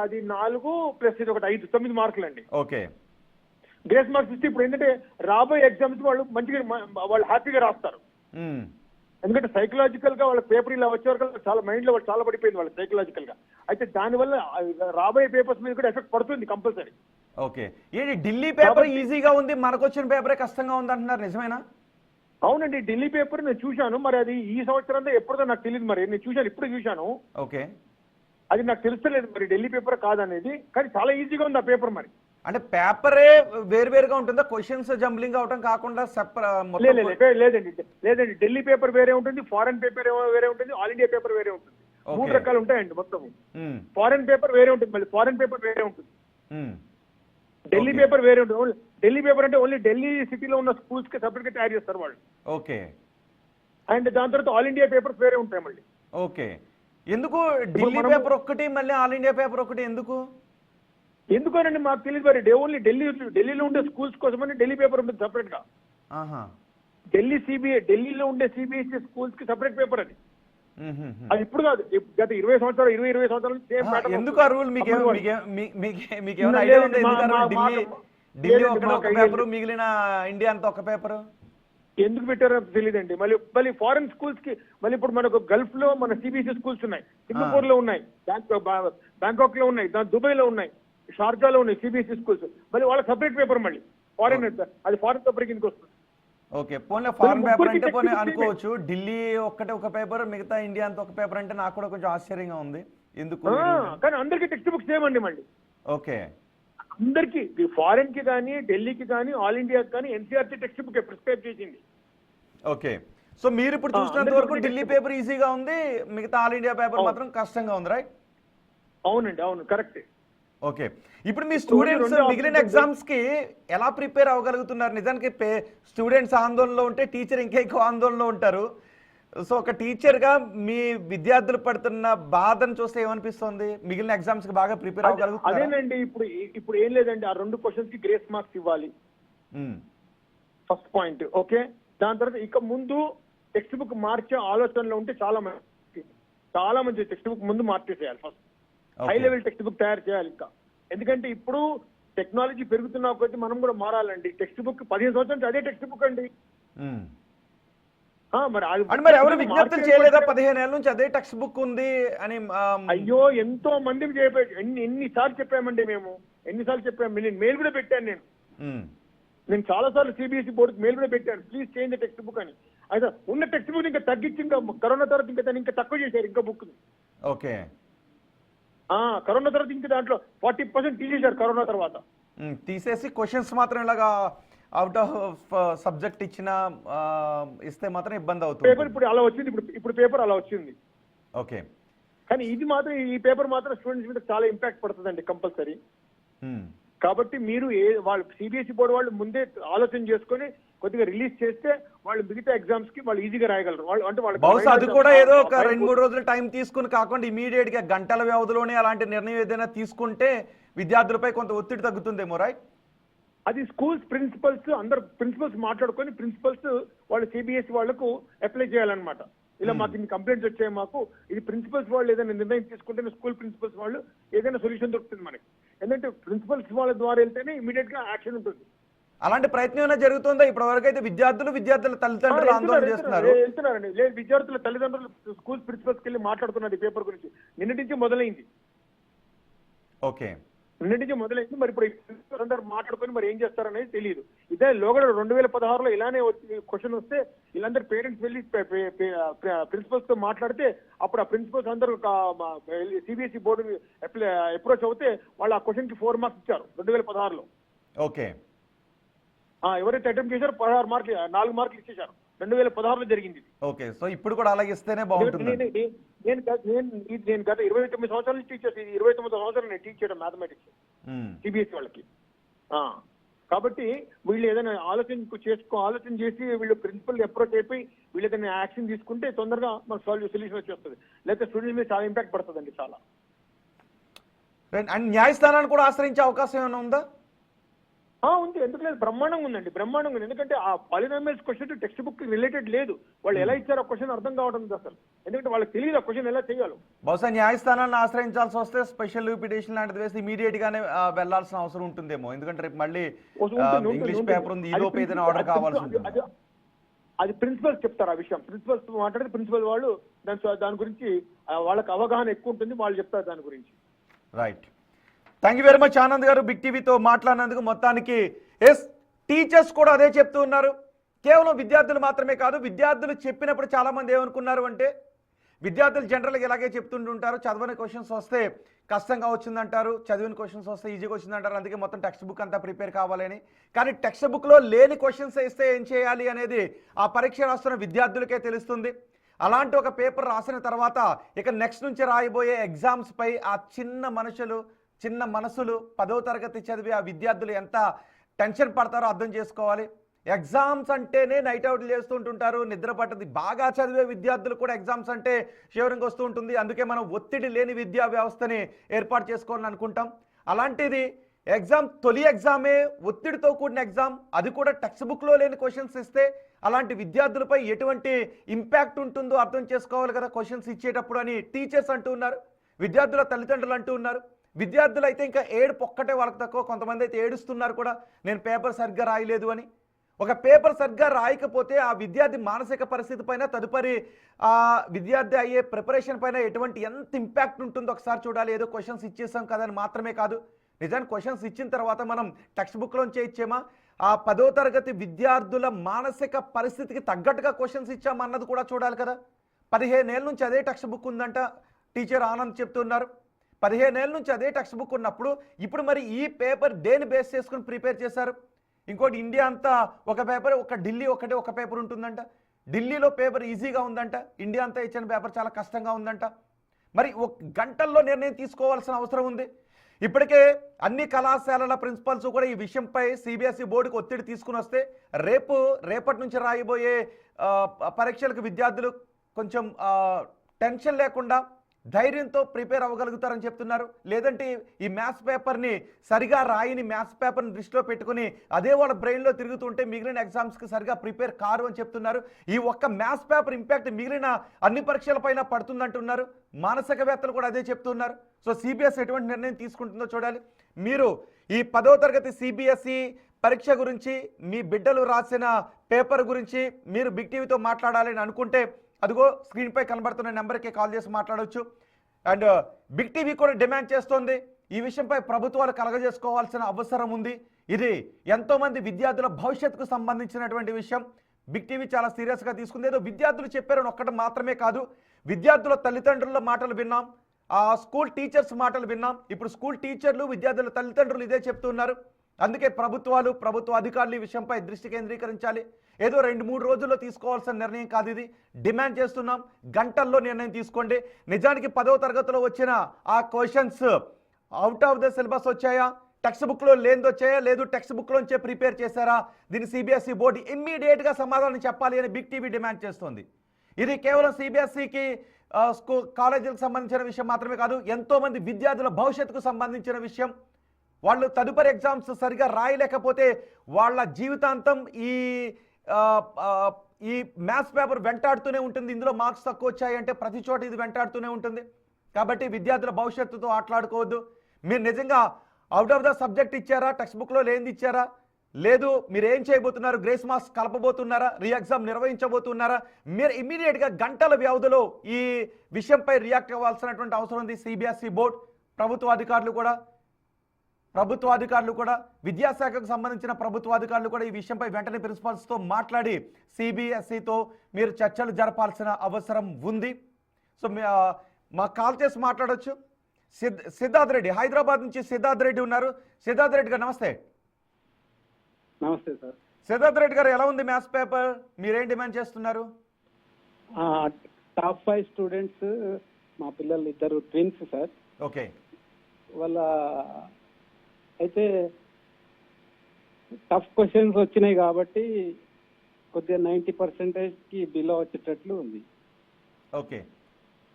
అది 4 ప్లస్ ఇది ఒకటి 5, 9 మార్కులు అండి. ఓకే, గ్రేస్ మార్క్స్ ఇస్తే ఇప్పుడు ఏంటంటే రాబోయే ఎగ్జామ్స్ వాళ్ళు మంచిగా వాళ్ళు హ్యాపీగా రాస్తారు. ఎందుకంటే సైకలాజికల్ గా వాళ్ళ పేపర్ ఇలా వచ్చే వరకు చాలా మైండ్ లో చాలా పడిపోయింది వాళ్ళ సైకలాజికల్ గా. అయితే దానివల్ల రాబోయే పేపర్స్ మీద కూడా ఎఫెక్ట్ పడుతుంది కంపల్సరీ. ఓకే, ఏంటి ఢిల్లీ పేపర్ ఈజీగా ఉంది, మనకు వచ్చిన పేపరే కష్టంగా ఉంది అంటున్నారు, నిజమేనా? అవునండి, ఢిల్లీ పేపర్ నేను చూశాను. మరి అది ఈ సంవత్సరం ఎప్పుడుదో నాకు తెలియదు. మరి నేను చూశాను, ఇప్పుడు చూశాను. ఓకే, అది నాకు తెలుస్తలేదు మరి ఢిల్లీ పేపర్ కాదనేది. కానీ చాలా ఈజీగా ఉంది ఆ పేపర్. మరి అంటే పేపరే వేరువేరుగా ఉంటుందా? క్వశ్చన్స్ జంబ్లింగ్ అవటం కాకుండా లేదండి, ఢిల్లీ పేపర్ వేరే ఉంటుంది, ఫారెన్ పేపర్ వేరే ఉంటుంది, ఆల్ ఇండియా పేపర్ వేరే ఉంటుంది. 3 రకాలు ఉంటాయండి మొత్తం. ఫారెన్ పేపర్ వేరే ఉంటుంది, మళ్ళీ ఫారెన్ పేపర్ వేరే ఉంటుంది, ఢిల్లీ పేపర్ వేరే ఉంటుంది. ఢిల్లీ పేపర్ అంటే ఓన్లీ ఢిల్లీ సిటీలో ఉన్న స్కూల్స్ కి సపరేట్ గా తయారు చేస్తారు వాళ్ళు. ఓకే, అండ్ దాని తర్వాత ఆల్ ఇండియా పేపర్స్ వేరే ఉంటాయి మళ్ళీ. ఓకే, ఎందుకు ఢిల్లీ పేపర్ ఒక్కటి మళ్ళీ ఆల్ ఇండియా పేపర్ ఒకటి ఎందుకు? ఎందుకోనండి మాకు తెలియదు. మరి ఓన్లీ ఢిల్లీలో ఉండే స్కూల్స్ కోసమని ఢిల్లీ పేపర్ ఉంటుంది సపరేట్ గా. ఢిల్లీలో ఉండే సిబిఎస్ఈ స్కూల్స్ కి సపరేట్ పేపర్ అది. అది ఇప్పుడు కాదు, గత 20 సంవత్సరాలు సేమ్ ప్యాటర్న్. ఎందుకు ఆ రూల్? మీకేమైనా ఐడియా ఉందా? ఢిల్లీ ఒక పేపర్, మిగిలిన ఇండియా అంతా ఒక పేపర్ ఎందుకు పెట్టారో తెలియదండి. మళ్ళీ ఫారెన్ స్కూల్స్ కి మళ్ళీ ఇప్పుడు మనకు గల్ఫ్ లో మన సిబిఎస్ఈ స్కూల్స్ ఉన్నాయి, సింగపూర్ లో ఉన్నాయి, బ్యాంకాక్ లో ఉన్నాయి, దుబాయ్ లో ఉన్నాయి, షార్జాలో ఉన్నాయి సిబిఎస్ఈ స్కూల్స్. మళ్ళీ వాళ్ళ సపరేట్ పేపర్ మళ్ళీ ఫారెన్, అది ఫారెన్ పేపర్ కిందకి వస్తుంది. ఓకే, పోనీ ఫారెన్ పేపర్ అంటే పోనీ అనుకోవచ్చు, ఢిల్లీ ఒక్కటే ఒక పేపర్, మిగతా ఇండియా అంతా ఒక పేపర్ అంటే నాకు కూడా కొంచెం ఆశ్చర్యంగా ఉంది. ఎందుకు? కానీ అందరికీ టెక్స్ట్ బుక్స్ సేమ్ అండి మళ్ళీ. ఓకే, అందరికి ఫారెన్ కి కానీ, ఢిల్లీకి కానీ, ఆల్ ఇండియాకి కానీ ఎన్సీఆర్టీ టెక్స్ట్ బుక్ ప్రిస్క్రైబ్ చేసింది. ఓకే, సో మీరు ఇప్పుడు చూసినంత వరకు ఢిల్లీ పేపర్ ఈజీగా ఉంది, మిగతా ఆల్ ఇండియా పేపర్ మాత్రం కష్టంగా ఉంది, రైట్? అవునండి, అవును, కరెక్ట్. ఓకే, ఇప్పుడు మీ స్టూడెంట్స్ మిగిలిన ఎగ్జామ్స్ కి ఎలా ప్రిపేర్ అవ్వగలుగుతున్నారు? నిజానికి స్టూడెంట్స్ ఆందోళనలో ఉంటే టీచర్ ఇంకా ఎక్కువ ఆందోళనలో ఉంటారు. సో ఒక టీచర్ గా మీ విద్యార్థులు పడుతున్న బాధను చూస్తే ఏమనిపిస్తుంది? మిగిలిన ఎగ్జామ్స్ కి బాగా ప్రిపేర్ అవ్వగలుగుతారు? అదేనండి, ఇప్పుడు ఏం లేదండి, ఆ 2 క్వశ్చన్స్ కి గ్రేస్ మార్క్స్ ఇవ్వాలి, ఫస్ట్ పాయింట్. ఓకే, దాని తర్వాత ఇక ముందు టెక్స్ట్ బుక్ మార్చే ఆలోచనలో ఉంటే చాలా మంచి టెక్స్ట్ బుక్ ముందు మార్చేసేయాలి. First high level textbook తయారు చేయాలి ఇంకా. ఎందుకంటే ఇప్పుడు టెక్నాలజీ పెరుగుతున్న కొద్దీ మనం కూడా మారాలండి. టెక్స్ట్ బుక్ 15 సంవత్సరాల నుంచి అదే టెక్స్ట్ బుక్ అండి. మరి ఎవరు విజ్ఞప్తులు చేయలేదా? 15 ఏళ్ళ నుంచి అదే టెక్స్ట్ బుక్ ఉంది అని. అయ్యో, ఎంతో మందికి చెప్పారు, ఎన్నిసార్లు చెప్పామండి మేము, ఎన్నిసార్లు చెప్పాము. నేను మెయిల్ కూడా పెట్టాను. నేను చాలా సార్లు సిబిఎస్ఈ బోర్డుకి మెయిల్ కూడా పెట్టాను, please change the text book అని. అయితే ఉన్న టెక్స్ట్ బుక్ ఇంకా తగ్గించి, ఇంకా కరోనా తర్వాత ఇంకా తక్కువ చేశారు ఇంకా బుక్. ఓకే, కరోనా తర్వాత ఇంకా దాంట్లో 40% తీసేశారు. కరోనా తర్వాత తీసేసి క్వశ్చన్స్ మాత్రం ఇలాగా అవుట్ ఆఫ్ సబ్జెక్ట్ ఇస్తే మాత్రం ఇబ్బంది అవుతుంది. పేపర్ ఇప్పుడు అలా వచ్చింది, ఇప్పుడు పేపర్ అలా వచ్చింది. ఓకే, కానీ ఇది మాత్రం ఈ పేపర్ మాత్రం స్టూడెంట్స్ మీద చాలా ఇంపాక్ట్ పడుతుందండి కంపల్సరీ. కాబట్టి మీరు వాళ్ళు సిబిఎస్ఈ బోర్డు వాళ్ళు ముందే ఆలోచన చేసుకొని కొద్దిగా రిలీజ్ చేస్తే వాళ్ళు మిగతా ఎగ్జామ్స్ కి వాళ్ళు ఈజీగా రాయగలరు. వాళ్ళు అంటే వాళ్ళు బహుశా అది కూడా ఏదో ఒక 2-3 రోజులు టైం తీసుకుని కాకుండా ఇమీడియట్ గా గంటల వ్యవధిలోనే అలాంటి నిర్ణయం ఏదైనా తీసుకుంటే విద్యార్థులపై కొంత ఒత్తిడి తగ్గుతుందేమో, రైట్? అది స్కూల్స్ ప్రిన్సిపల్స్ అందరు ప్రిన్సిపల్స్ మాట్లాడుకొని ప్రిన్సిపల్స్ వాళ్ళు సిబిఎస్ఈ వాళ్ళకు అప్లై చేయాలన్నమాట. ఇలా మాకు ఇన్ని కంప్లైంట్స్ వచ్చాయి, మాకు ఇది ప్రిన్సిపల్స్ వాళ్ళు ఏదైనా నిర్ణయం తీసుకుంటే స్కూల్ ప్రిన్సిపల్స్ వాళ్ళు ఏదైనా సొల్యూషన్ దొరుకుతుంది మనకి. ఎందుకంటే ప్రిన్సిపల్స్ వాళ్ళ ద్వారా వెళ్తేనే ఇమీడియట్ గా యాక్షన్ ఉంటుంది. అలాంటి ప్రయత్నం ఏమైనా జరుగుతుందా? ఇప్పటి వరకు అయితే విద్యార్థుల తల్లిదండ్రులు ఆందోళన చేస్తున్నారు. వెళ్తున్నారండి. లేదు, విద్యార్థుల తల్లిదండ్రులు స్కూల్ ప్రిన్సిపల్స్కి వెళ్ళి మాట్లాడుతున్నారు ఈ పేపర్ గురించి. నిన్నటి నుంచి మొదలైంది. ఓకే, నిన్నటి నుంచి మొదలైంది. మరి ఇప్పుడు అందరు మాట్లాడుకొని మరి ఏం చేస్తారనేది తెలియదు. ఇదే లోగడ 2016లో ఇలానే క్వశ్చన్ వస్తే వీళ్ళందరూ పేరెంట్స్ వెళ్ళి ప్రిన్సిపల్స్ తో మాట్లాడితే అప్పుడు ఆ ప్రిన్సిపల్స్ అందరూ సిబిఎస్ఈ బోర్డు అప్రోచ్ అవుతే వాళ్ళు ఆ క్వశ్చన్ కి 4 మార్క్స్ ఇచ్చారు 2016లో. ఓకే, ఎవరైతే అటెంప్ట్ చేశారో 16 మార్కులు 4 మార్కులు ఇచ్చేశారు. 2016లో జరిగింది. ఓకే, సో ఇప్పుడు కూడా అలాగే ఇస్తేనే బాగుంటుంది. నేను గత 29 సంవత్సరాల నుంచి టీచర్, 29 సంవత్సరాలు నేను టీచ్ చేయడం మ్యాథమెటిక్స్ సిబిఎస్ఈ వాళ్ళకి. కాబట్టి వీళ్ళు ఏదైనా ఆలోచన చేసి వీళ్ళు ప్రిన్సిపల్ అప్రోచ్ అయిపోయి వీళ్ళు ఏదైనా యాక్షన్ తీసుకుంటే తొందరగా మనకు సొల్యూషన్ వచ్చేస్తుంది. లేకపోతే స్టూడెంట్స్ మీద చాలా ఇంపాక్ట్ పడుతుందండి చాలా. అండ్ న్యాయస్థానాన్ని కూడా ఆశ్రయించే అవకాశం ఏమైనా ఉందా? ఉంది, ఎందుకు లేదు, బ్రహ్మాండంగా ఉందండి, బ్రహ్మాండంగా ఉంది. ఎందుకంటే ఆ polynomials question text book related లేదు. వాళ్ళు ఎలా ఇచ్చారో క్వశ్చన్ అర్థం కావడం లేదు అసలు. ఎందుకంటే వాళ్ళకి తెలియదు ఆ క్వశ్చన్ ఎలా చేయాలో. బహుశా న్యాయస్థానాన్ని ఆశ్రయించాల్సి వస్తే స్పెషల్ పిటిషన్ లాంటిది వేసి ఇమీడియట్ గానే వెళ్లాల్సిన అవసరం ఉంటుందేమో. ఎందుకంటే రేపు మళ్ళీ ఇంగ్లీష్ పేపర్ ఉంది, ఈ లోపు ఏదైనా ఆర్డర్ కావాల్సి ఉంటుంది. అది ప్రిన్సిపల్స్ చెప్తారు ఆ విషయం. ప్రిన్సిపల్స్ మాట్లాడితే ప్రిన్సిపల్ వాళ్ళు దాని గురించి వాళ్ళకి అవగాహన ఎక్కువ ఉంటుంది, వాళ్ళు చెప్తారు దాని గురించి. Right, thank you very much Anand గారు బిగ్ టీవీతో మాట్లాడినందుకు. మొత్తానికి ఎస్, టీచర్స్ కూడా అదే చెప్తూ ఉన్నారు. కేవలం విద్యార్థులు మాత్రమే కాదు, విద్యార్థులు చెప్పినప్పుడు చాలామంది ఏమనుకున్నారు అంటే విద్యార్థులు జనరల్గా ఇలాగే చెప్తుంటుంటారు, చదవని క్వశ్చన్స్ వస్తే కష్టంగా వచ్చిందంటారు, చదివిన క్వశ్చన్స్ వస్తే ఈజీగా వచ్చిందంటారు, అందుకే మొత్తం టెక్స్ట్ బుక్ అంతా ప్రిపేర్ కావాలని. కానీ టెక్స్ట్ బుక్లో లేని క్వశ్చన్స్ ఇస్తే ఏం చేయాలి అనేది ఆ పరీక్ష రాస్తున్న విద్యార్థులకే తెలుస్తుంది. అలాంటి ఒక పేపర్ రాసిన తర్వాత ఇక నెక్స్ట్ నుంచి రాయబోయే ఎగ్జామ్స్ పై ఆ చిన్న మనసులు 10వ తరగతి చదివి ఆ విద్యార్థులు ఎంత టెన్షన్ పడతారో అర్థం చేసుకోవాలి. ఎగ్జామ్స్ అంటేనే నైట్ అవుట్లు చేస్తుంటుంటారు, నిద్ర పట్టది. బాగా చదివే విద్యార్థులు కూడా ఎగ్జామ్స్ అంటే షివరింగ్ వస్తూ ఉంటుంది. అందుకే మనం ఒత్తిడి లేని విద్యా వ్యవస్థని ఏర్పాటు చేసుకోవాలని అనుకుంటాం. అలాంటిది తొలి ఎగ్జామే ఒత్తిడితో కూడిన ఎగ్జామ్, అది కూడా టెక్స్ట్ బుక్లో లేని క్వశ్చన్స్ ఇస్తే అలాంటి విద్యార్థులపై ఎటువంటి ఇంపాక్ట్ ఉంటుందో అర్థం చేసుకోవాలి కదా క్వశ్చన్స్ ఇచ్చేటప్పుడు అని టీచర్స్ అంటూ ఉన్నారు, విద్యార్థుల తల్లిదండ్రులు అంటూ ఉన్నారు. విద్యార్థులు అయితే ఇంకా ఏడుపు ఒక్కటే వాళ్ళకి తక్కువ. కొంతమంది అయితే ఏడుస్తున్నారు కూడా, నేను పేపర్ సరిగ్గా రాయలేదు అని. ఒక పేపర్ సరిగ్గా రాయకపోతే ఆ విద్యార్థి మానసిక పరిస్థితి పైన, తదుపరి ఆ విద్యార్థి అయ్యే ప్రిపరేషన్ పైన ఎంత ఇంపాక్ట్ ఉంటుందో ఒకసారి చూడాలి. ఏదో క్వశ్చన్స్ ఇచ్చేసాం కదా అని మాత్రమే కాదు, నిజానికి క్వశ్చన్స్ ఇచ్చిన తర్వాత మనం టెక్స్ట్ బుక్లోంచే ఇచ్చామా, ఆ 10వ తరగతి విద్యార్థుల మానసిక పరిస్థితికి తగ్గట్టుగా క్వశ్చన్స్ ఇచ్చామా అన్నది కూడా చూడాలి కదా. 15 ఏళ్ళ నుంచి అదే టెక్స్ట్ బుక్ ఉందంట టీచర్ ఆనంద్ చెప్తున్నారు. 15 ఏళ్ళ నుంచి అదే టెక్స్ట్ బుక్ ఉన్నప్పుడు ఇప్పుడు మరి ఈ పేపర్ దేని బేస్ చేసుకుని ప్రిపేర్ చేశారు? ఇంకోటి, ఇండియా అంతా ఒక పేపర్, ఢిల్లీ ఒక పేపర్ ఉంటుందంట. ఢిల్లీలో పేపర్ ఈజీగా ఉందంట, ఇండియా అంతా ఇచ్చిన పేపర్ చాలా కష్టంగా ఉందంట. మరి గంటల్లో నిర్ణయం తీసుకోవాల్సిన అవసరం ఉంది. ఇప్పటికే అన్ని కళాశాలల ప్రిన్సిపల్స్ కూడా ఈ విషయంపై సిబిఎస్ఈ బోర్డుకు ఒత్తిడి తీసుకుని వస్తే రేపటి నుంచి రాయబోయే పరీక్షలకు విద్యార్థులు కొంచెం టెన్షన్ లేకుండా ధైర్యంతో ప్రిపేర్ అవ్వగలుగుతారని చెప్తున్నారు. లేదంటే ఈ మ్యాథ్స్ పేపర్ని సరిగా రాయని మ్యాథ్స్ పేపర్ని దృష్టిలో పెట్టుకుని అదే వాళ్ళ బ్రెయిన్లో తిరుగుతుంటే మిగిలిన ఎగ్జామ్స్కి సరిగా ప్రిపేర్ కారు అని చెప్తున్నారు. ఈ ఒక్క మ్యాథ్స్ పేపర్ ఇంపాక్ట్ మిగిలిన అన్ని పరీక్షలపైన పడుతుందంటున్నారు. మానసికవేత్తలు కూడా అదే చెప్తున్నారు. సో సిబిఎస్ఈ ఎటువంటి నిర్ణయం తీసుకుంటుందో చూడాలి. మీరు ఈ 10వ తరగతి సిబిఎస్ఈ పరీక్ష గురించి, మీ బిడ్డలు రాసిన పేపర్ గురించి మీరు బిగ్ టీవీతో మాట్లాడాలని అనుకుంటే అదిగో స్క్రీన్పై కనబడుతున్న నెంబర్కి కాల్ చేసి మాట్లాడవచ్చు. అండ్ బిగ్ టీవీ కూడా డిమాండ్ చేస్తోంది, ఈ విషయంపై ప్రభుత్వాలు కలగజేసుకోవాల్సిన అవసరం ఉంది. ఇది ఎంతోమంది విద్యార్థుల భవిష్యత్తుకు సంబంధించినటువంటి విషయం. బిగ్ టీవీ చాలా సీరియస్గా తీసుకుంది. ఏదో విద్యార్థులు చెప్పారని ఒక్కటి మాత్రమే కాదు, విద్యార్థుల తల్లిదండ్రుల మాటలు విన్నాం, ఆ స్కూల్ టీచర్స్ మాటలు విన్నాం. ఇప్పుడు స్కూల్ టీచర్లు, విద్యార్థుల తల్లిదండ్రులు ఇదే చెప్తున్నారు. అందుకే ప్రభుత్వ అధికారులు ఈ విషయంపై దృష్టి కేంద్రీకరించాలి. ఏదో 2-3 రోజుల్లో తీసుకోవాల్సిన నిర్ణయం కాదు ఇది. డిమాండ్ చేస్తున్నాం, గంటల్లో నిర్ణయం తీసుకోండి. నిజానికి 10వ తరగతిలో వచ్చిన ఆ questions out of the syllabus వచ్చాయా, టెక్స్ట్ బుక్లో లేనిది వచ్చాయా, లేదు టెక్స్ట్ బుక్లోంచే ప్రిపేర్ చేశారా, దీని సిబిఎస్ఈ బోర్డు ఇమ్మీడియట్గా సమాధానం చెప్పాలి అని బిగ్ టీవీ డిమాండ్ చేస్తోంది. ఇది కేవలం సిబిఎస్ఈకి కాలేజీలకు సంబంధించిన విషయం మాత్రమే కాదు, ఎంతోమంది విద్యార్థుల భవిష్యత్తుకు సంబంధించిన విషయం. వాళ్ళు తదుపరి ఎగ్జామ్స్ సరిగా రాయలేకపోతే వాళ్ళ జీవితాంతం ఈ మ్యాథ్స్ పేపర్ వెంటాడుతూనే ఉంటుంది. ఇందులో మార్క్స్ తక్కువ వచ్చాయంటే ప్రతి చోట ఇది వెంటాడుతూనే ఉంటుంది. కాబట్టి విద్యార్థుల భవిష్యత్తుతో ఆటలాడుకోవద్దు. మీరు నిజంగా అవుట్ ఆఫ్ ద సబ్జెక్ట్ ఇచ్చారా, టెక్స్ట్ బుక్లో లేనిది ఇచ్చారా, లేదు మీరు ఏం చేయబోతున్నారు, గ్రేస్ మార్క్స్ కలపబోతున్నారా, రీ ఎగ్జామ్ నిర్వహించబోతున్నారా, మీరు ఇమ్మీడియట్గా గంటల వ్యవధిలో ఈ విషయంపై రియాక్ట్ అవ్వాల్సినటువంటి అవసరం ఉంది. సిబిఎస్ఈ బోర్డ్, ప్రభుత్వ అధికారులు కూడా విద్యాశాఖకు సంబంధించిన ప్రభుత్వ అధికారులు కూడా ఈ విషయంపై వెంటనే ప్రిన్సిపాల్స్తో మాట్లాడి సిబిఎస్ఈతో మీరు చర్చలు జరపాల్సిన అవసరం ఉంది. సో మాకు కాల్ చేసి మాట్లాడవచ్చు. సిద్ధార్థ్ రెడ్డి, హైదరాబాద్ నుంచి సిద్ధార్థ్ రెడ్డి ఉన్నారు. సిద్ధార్థ్ రెడ్డి గారు నమస్తే. నమస్తే సార్. సిద్ధార్థ్ రెడ్డి గారు, ఎలా ఉంది మ్యాథ్స్ పేపర్, మీరేం డిమాండ్ చేస్తున్నారు? టాప్ 5 స్టూడెంట్స్ మా పిల్లలు ఇద్దరు ట్విన్స్ సార్. ఓకే. వాళ్ళ అయితే టఫ్ క్వశ్చన్స్ వచ్చినాయి కాబట్టి కొద్దిగా 90% బిలో వచ్చేటట్లు ఉంది. ఓకే.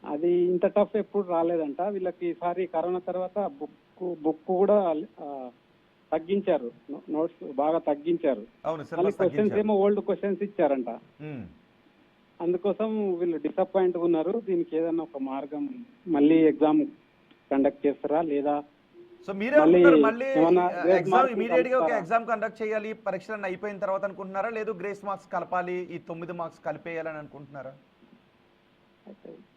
అది ఇంత టఫ్ ఎప్పుడు రాలేదంట వీళ్ళకి. ఈసారి కరోనా తర్వాత బుక్ కూడా తగ్గించారు, నోట్స్ బాగా తగ్గించారు. క్వశ్చన్స్ ఏమో ఓల్డ్ క్వశ్చన్స్ ఇచ్చారంట. అందుకోసం వీళ్ళు డిసప్పాయింట్ ఉన్నారు. దీనికి ఏదైనా ఒక మార్గం, మళ్ళీ ఎగ్జామ్ కండక్ట్ చేస్తారా లేదా? సో మీరే మళ్ళీ ఎగ్జామ్ ఇమీడియట్ గా ఒక ఎగ్జామ్ కండక్ట్ చేయాలి, పరీక్షలన్నీ అయిపోయిన తర్వాత అనుకుంటున్నారా, లేదు గ్రేస్ మార్క్స్ కలపాలి, ఈ 9 మార్క్స్ కలిపేయాలని అనుకుంటున్నారా?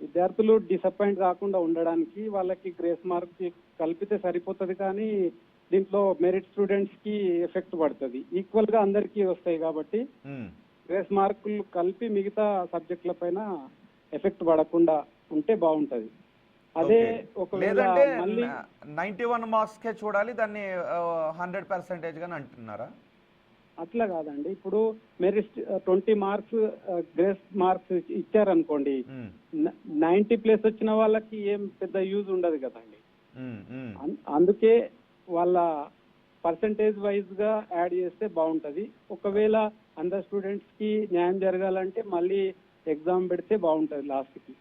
విద్యార్థులు డిసప్పాయింట్ కాకుండా ఉండడానికి వాళ్ళకి గ్రేస్ మార్క్ కలిపితే సరిపోతుంది, కానీ దీంట్లో మెరిట్ స్టూడెంట్స్ కి ఎఫెక్ట్ పడుతుంది. ఈక్వల్ గా అందరికీ వస్తాయి కాబట్టి గ్రేస్ మార్కులు కలిపి మిగతా సబ్జెక్టుల పైన ఎఫెక్ట్ పడకుండా ఉంటే బాగుంటది. అదే ఒకవేళ మళ్ళీ 91 మార్క్స్ కే చూడాలి, దాన్ని 100% గాని అంటున్నారా? అట్లా కాదండి. ఇప్పుడు మెరిట్ 20 మార్క్స్ గ్రేస్ మార్క్స్ ఇచ్చారనుకోండి, 90+ వచ్చిన వాళ్ళకి ఏం పెద్ద యూజ్ ఉండదు కదండి. అందుకే వాళ్ళ పర్సంటేజ్ వైజ్ గా యాడ్ చేస్తే బాగుంటది. ఒకవేళ అందరు స్టూడెంట్స్ కి న్యాయం జరగాలంటే మళ్ళీ ఎగ్జామ్ పెడితే బాగుంటది లాస్ట్ కి.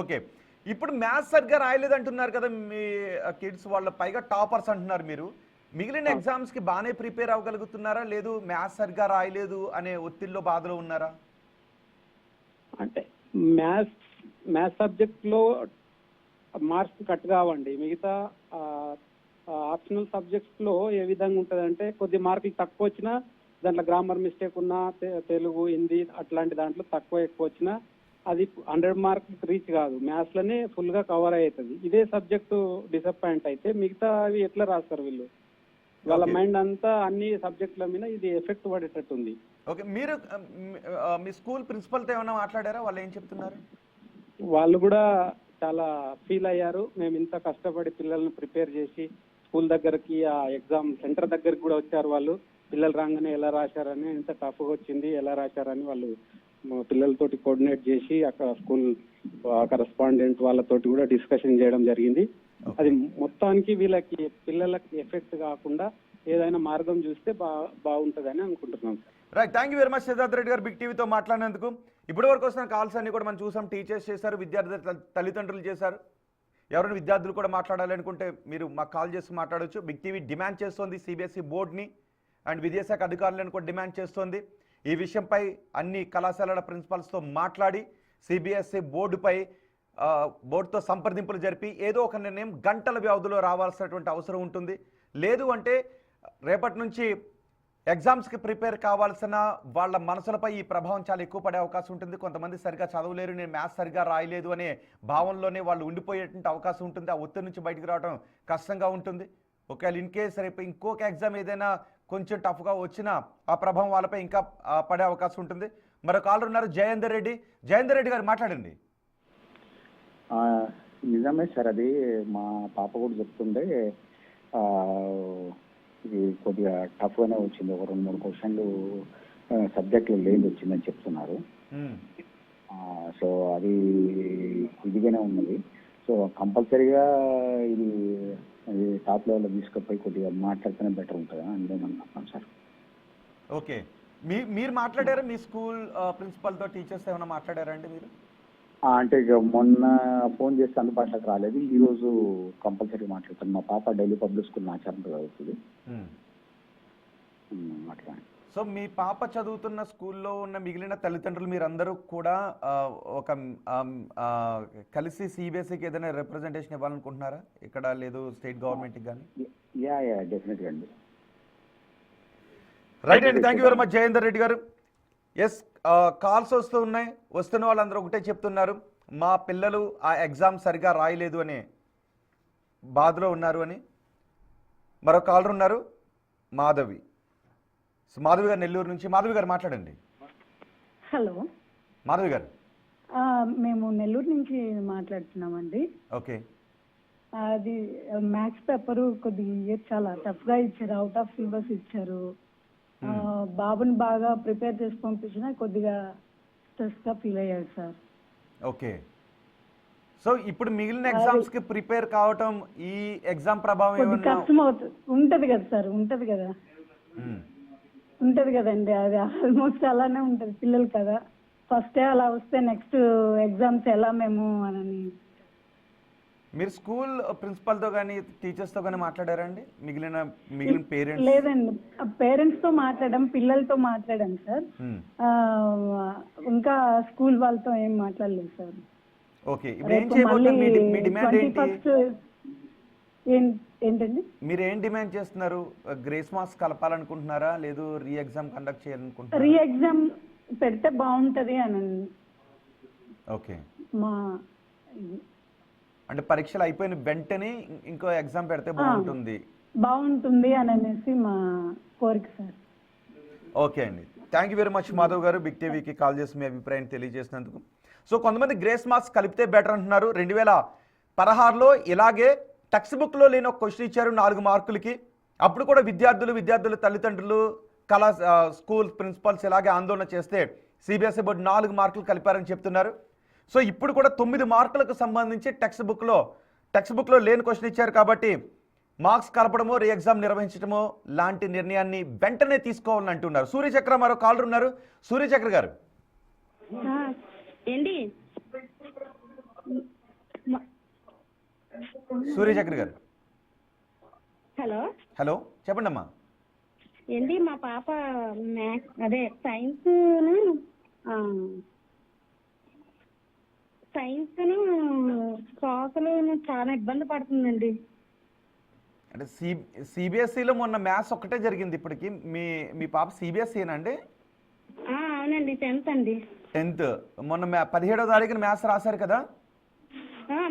ఓకే. ఇప్పుడు మ్యాథ్స్ సరిగ్గా రాయలేదు అంటున్నారు కదా మీ కిడ్స్, వాళ్ళ పైగా టాపర్స్ అంటున్నారు మీరు. మిగిలిన ఎగ్జామ్స్ కి బాగానే ప్రిపేర్ అవ్వగలుగుతున్నారా, లేదు మ్యాథ్స్ సరిగ్గా రాయలేదు అనే ఒత్తిడిలో బాధలో ఉన్నారా? అంటే మ్యాథ్స్ సబ్జెక్ట్ లో మార్క్స్ కట్ కావండి. మిగతా ఆప్షనల్ సబ్జెక్ట్స్ లో ఏ విధంగా ఉంటదంటే కొద్ది మార్కులు తక్కువ వచ్చినా, దాంట్లో గ్రామర్ మిస్టేక్ ఉన్నా, తెలుగు, హిందీ అట్లాంటి దాంట్లో తక్కువ ఎక్కువ వచ్చినా అది 100 మార్క్స్ రీచ్ కాదు. మ్యాథ్స్ లోనే ఫుల్ గా కవర్ అవుతుంది. ఇదే సబ్జెక్టు డిసప్పాయింట్ అయితే మిగతా అవి ఎట్లా రాస్తారు వీళ్ళు? వాళ్ళ మైండ్ అంతా అన్ని సబ్జెక్టుల మీద ఇది ఎఫెక్ట్ పడేటట్టుంది. ఓకే. మీరు మీ స్కూల్ ప్రిన్సిపల్తో ఏమైనా మాట్లాడారా? వాళ్ళు ఏం చెప్తున్నారు? వాళ్ళు కూడా చాలా ఫీల్ అయ్యారు. మేము ఇంత కష్టపడి పిల్లల్ని ప్రిపేర్ చేసి స్కూల్ దగ్గరకి, ఆ ఎగ్జామ్ సెంటర్ దగ్గరికి కూడా వచ్చారు. వాళ్ళు పిల్లలు రాగానే ఎలా రాశారని, ఎంత టఫ్గా వచ్చింది, ఎలా రాశారని వాళ్ళు పిల్లలతోటి కోఆర్డినేట్ చేసి అక్కడ స్కూల్ కరెస్పాండెంట్ వాళ్ళతోటి కూడా డిస్కషన్ చేయడం జరిగింది. అది మొత్తానికి వీళ్ళకి పిల్లలకి ఎఫెక్ట్ కాకుండా ఏదైనా మార్గం చూస్తే బాగుంటుందని అనుకుంటున్నాం. Right. Thank you very much Siddharth Reddy గారు బిగ్ టీవీతో మాట్లాడినందుకు. ఇప్పటి వరకు వస్తున్న కాల్స్ అన్ని కూడా మనం చూసాం. టీచర్స్ చేశారు, విద్యార్థుల తల్లిదండ్రులు చేశారు. ఎవరైనా విద్యార్థులు కూడా మాట్లాడాలనుకుంటే మీరు మాకు కాల్ చేసి మాట్లాడవచ్చు. బిగ్ టీవీ డిమాండ్ చేస్తోంది సిబిఎస్ఈ బోర్డుని అండ్ విద్యాశాఖ అధికారులను కూడా డిమాండ్ చేస్తోంది. ఈ విషయంపై అన్ని కళాశాలల ప్రిన్సిపాల్స్తో మాట్లాడి సిబిఎస్ఈ బోర్డుతో సంప్రదింపులు జరిపి ఏదో ఒక నిర్ణయం గంటల వ్యవధిలో రావాల్సినటువంటి అవసరం ఉంటుంది. లేదు అంటే రేపటి నుంచి ఎగ్జామ్స్కి ప్రిపేర్ కావాల్సిన వాళ్ళ మనసులపై ఈ ప్రభావం చాలా ఎక్కువ పడే అవకాశం ఉంటుంది. కొంతమంది సరిగా చదవలేరు, నేను మ్యాథ్స్ సరిగా రాయలేదు అనే భావంలోనే వాళ్ళు ఉండిపోయేటువంటి అవకాశం ఉంటుంది. ఆ ఒత్తిడి నుంచి బయటకు రావడం కష్టంగా ఉంటుంది. ఒకవేళ ఇన్ కేస్ రేపు ఇంకొక ఎగ్జామ్ ఏదైనా కొంచెం టఫ్గా వచ్చినా ఆ ప్రభావం వాళ్ళపై ఇంకా పడే అవకాశం ఉంటుంది. మరో కాలర్ ఉన్నారు, జయేందర్ రెడ్డి. జయేందర్ రెడ్డి గారు మాట్లాడండి. నిజమే సార్, అది మా పాప కూడా చెప్తుండే ఇది కొద్దిగా టఫ్గానే వచ్చింది. ఒక 2-3 క్వశ్చన్లు సబ్జెక్టులు లేని వచ్చిందని చెప్తున్నారు. సో అది ఇదిగానే ఉన్నది. సో కంపల్సరీగా ఇది టాప్ లెవెల్లో తీసుకుపోయి కొద్దిగా మాట్లాడితేనే బెటర్ ఉంటుంది అని నేను అనుకుంటున్నాను సార్. ఓకే, మీరు మాట్లాడారా? మీ స్కూల్ ప్రిన్సిపల్తో టీచర్స్ ఏమైనా మాట్లాడారా అండి మీరు? అంటే ఇక మొన్న ఫోన్ చేస్తే అందుబాటులోకి రాలేదు. ఈరోజు కంపల్సరీ మాట్లాడతాను. మా పాప ఢిల్లీ పబ్లిక్ స్కూల్ ఆచారంతో చదువుతుంది. అట్లా. సో మీ పాప చదువుతున్న స్కూల్లో ఉన్న మిగిలిన తల్లిదండ్రులు మీరందరూ కూడా ఒక కలిసి సిబిఎస్ఈకి ఏదైనా రిప్రజెంటేషన్ ఇవ్వాలనుకుంటున్నారా? ఇక్కడ లేదు స్టేట్ గవర్నమెంట్కి కానీ? యా డెఫినెట్గా అండి. రైట్ అండి, thank you very much Jayender Reddy గారు. ఎస్, కాల్స్ వస్తున్న వాళ్ళందరూ ఒకటే చెప్తున్నారు, మా పిల్లలు ఆ ఎగ్జామ్ సరిగా రాయలేదు అనే బాధలో ఉన్నారు అని. మరో కాలర్ ఉన్నారు, మాధవి. సో మాధవి గారు నెల్లూరు నుంచి. మాధవి గారు మాట్లాడండి. హలో మాధవి గారు. మేము నెల్లూరు నుంచి మాట్లాడుతున్నామండి. ఓకే. అది మ్యాథ్స్ పేపరు కొద్దిగా చాలా టఫ్గా ఇచ్చారు, అవుట్ ఆఫ్ సిలబస్ ఇచ్చారు. బాబుని బాగా ప్రిపేర్ చేసి పంపించినా కొద్దిగా స్ట్రెస్గా ఫీల్ అయ్యాడు సార్. ఓకే, సో ఇప్పుడు మిగిలిన ఎగ్జామ్స్ కి ప్రిపేర్ కావటం ఈ ఎగ్జామ్ ప్రభావం కొద్ది ఏమన్నా? కష్టం అవుతుంది. ఉంటుంది కదా సార్, ఉంటుంది కదండి. అది ఆల్మోస్ట్ అలానే ఉంటుంది పిల్లలు కదా. ఫస్టే అలా వస్తే నెక్స్ట్ ఎగ్జామ్స్ ఎలా మేము అని. మీరు స్కూల్ ప్రిన్సిపల్తో కానీ టీచర్స్తో కానీ మాట్లాడారండి? మిగిలిన పేరెంట్స్? లేదండి, పేరెంట్స్తో మాట్లాడాం, పిల్లలతో మాట్లాడాం సార్. ఇంకా స్కూల్ వాళ్ళతో ఏం మాట్లాడలేదు సార్. ఓకే, ఇప్పుడు ఏం చేయబోతున్నారు? మీ డిమాండ్ ఏంటి? ఏంటండి మీరు ఏం డిమాండ్ చేస్తున్నారు? గ్రేస్ మార్క్స్ కలపాలనుకుంటున్నారా, లేదు రీ ఎగ్జామ్ కండక్ట్ చేయాలనుకుంటున్నారా? రీ ఎగ్జామ్ పెడితే బాగుంటది అని. ఓకే, మా అంటే పరీక్షలు అయిపోయిన వెంటనే ఇంకో ఎగ్జామ్ పెడితే బాగుంటుంది అని అనేసి మా కోరిక సార్. ఓకే అండి, thank you very much Madhav గారు, బిగ్ టీవీకి కాల్ చేసి మీ అభిప్రాయం తెలియజేసినందుకు. సో కొంతమంది గ్రేస్ మార్క్స్ కలిపితే బెటర్ అంటున్నారు. 2016లో ఇలాగే టెక్స్ట్ బుక్లో లేని ఒక క్వశ్చన్ ఇచ్చారు 4 మార్కులకి. అప్పుడు కూడా విద్యార్థుల తల్లిదండ్రులు స్కూల్ ప్రిన్సిపల్స్ ఇలాగే ఆందోళన చేస్తే సిబిఎస్ఈ బోర్డు 4 మార్కులు కలిపారని చెప్తున్నారు. సో ఇప్పుడు కూడా 9 మార్కులకు సంబంధించి టెక్స్ట్ బుక్లో లేని క్వశ్చన్ ఇచ్చారు కాబట్టి మార్క్స్ కలపడమో రీ ఎగ్జామ్ నిర్వహించడమో లాంటి నిర్ణయాన్ని వెంటనే తీసుకోవాలని అంటున్నారు. సూర్యచక్ర మరో కాలర్ ఉన్నారు. సూర్యచక్ర గారు. ఏంటి సూర్యచక్ర గారు. హలో చెప్పండి అమ్మా. ఏంటి మా పాప సైన్స్ సోషల్ చాలా ఇబ్బంది పడుతుందండి. అంటే సిబిఎస్ఈలో మొన్న మ్యాథ్స్ ఒక్కటే జరిగింది ఇప్పటికి. మీ పాప సిబిఎస్ఈనండి? అవునండి, 10th అండి. 10th మొన్న 17వ తారీఖున మ్యాథ్స్ రాశారు కదా?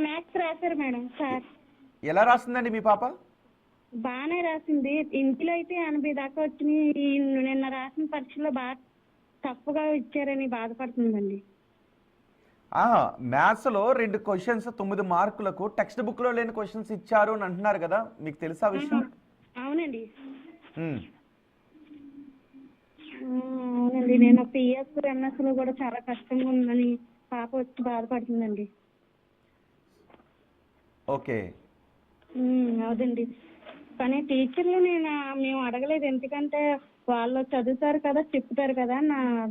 మ్యాథ్స్ రాశారు మేడం. సార్ ఎలా రాసిందండి మీ పాప? బాగానే రాసింది. ఇంటిలో అయితే 80 దాకా వచ్చినాయి. నిన్న రాసిన పరీక్షలో బాగా తప్పుగా ఇచ్చారని బాధపడుతుందండి. మ్యాథ్స్లో 2 క్వశ్చన్స్ 9 మార్కులకు టెక్స్ట్ బుక్లో లేని క్వశ్చన్స్ ఇచ్చారు అని అంటున్నారు కదా, మీకు తెలుసా విషయం? అవునండి. అవునండి, నేను పిఎస్ ఎంఎస్ లో కూడా చాలా కష్టంగా ఉందని పాప వచ్చి బాధపడుతుందండి. ఓకే, అవునండి. కానీ టీచర్లు మేము అడగలేదు, ఎందుకంటే వాళ్ళు చదువుతారు కదా, చెప్తారు కదా,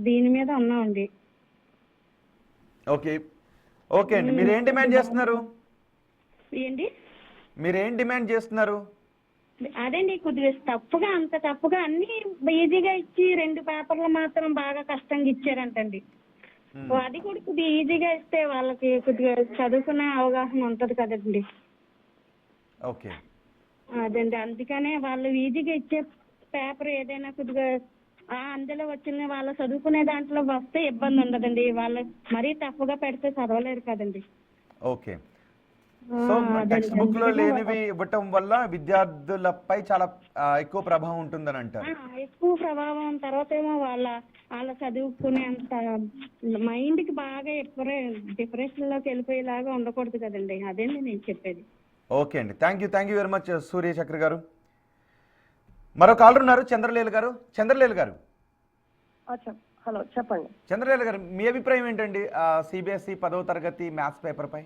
దీని మీద ఉన్నామండి. ఓకే అండి, మీరేం డిమాండ్ చేస్తున్నారు? ఏంటి మీరేం డిమాండ్ చేస్తున్నారు? అదేండి, కొద్దిగా అంత తప్పుగా అన్ని ఈజీగా ఇచ్చి 2 పేపర్లు మాత్రం బాగా కష్టంగా ఇచ్చారంటండి. అది కూడా కొద్దిగా ఈజీగా ఇస్తే వాళ్ళకి కొద్దిగా చదువుకునే అవగాహన ఉంటది కదండి. ఓకే, అదండి, అందుకనే వాళ్ళు ఈజీగా ఇచ్చే పేపర్ ఏదైనా కొద్దిగా అందులో వచ్చిన వాళ్ళు చదువుకునే దాంట్లో వస్తే ఇబ్బంది ఉండదండి. వాళ్ళు మరీ తప్పుగా పెడితే చదవలేరు కదండి. ఓకే, సో టెక్స్ట్ బుక్ లో లేనివి ఇవ్వటం వల్ల విద్యార్థులపై చాలా ఎక్కువ ప్రభావం ఉంటుందని అంటారు. ఎక్కువ ప్రభావం. తర్వాత ఏమో వాళ్ళ చదువుకునే అంత మైండ్ కి బాగా డిప్రెషన్ లోకి వెళ్ళిపోయేలాగా ఉండకూడదు కదండి. అదేండి నేను చెప్పేది. ఓకే అండి, థ్యాంక్ యూ వెరీ మచ్ సూర్యచక్ర గారు. మరో కాలర్ ఉన్నారు, చంద్రలేలు గారు. చంద్రలేలు గారు, హలో చెప్పండి. చంద్రలేలు గారు, మీ అభిప్రాయం ఏంటండి సిబిఎస్ఈ 10వ తరగతి మ్యాథ్స్ పేపర్ పై?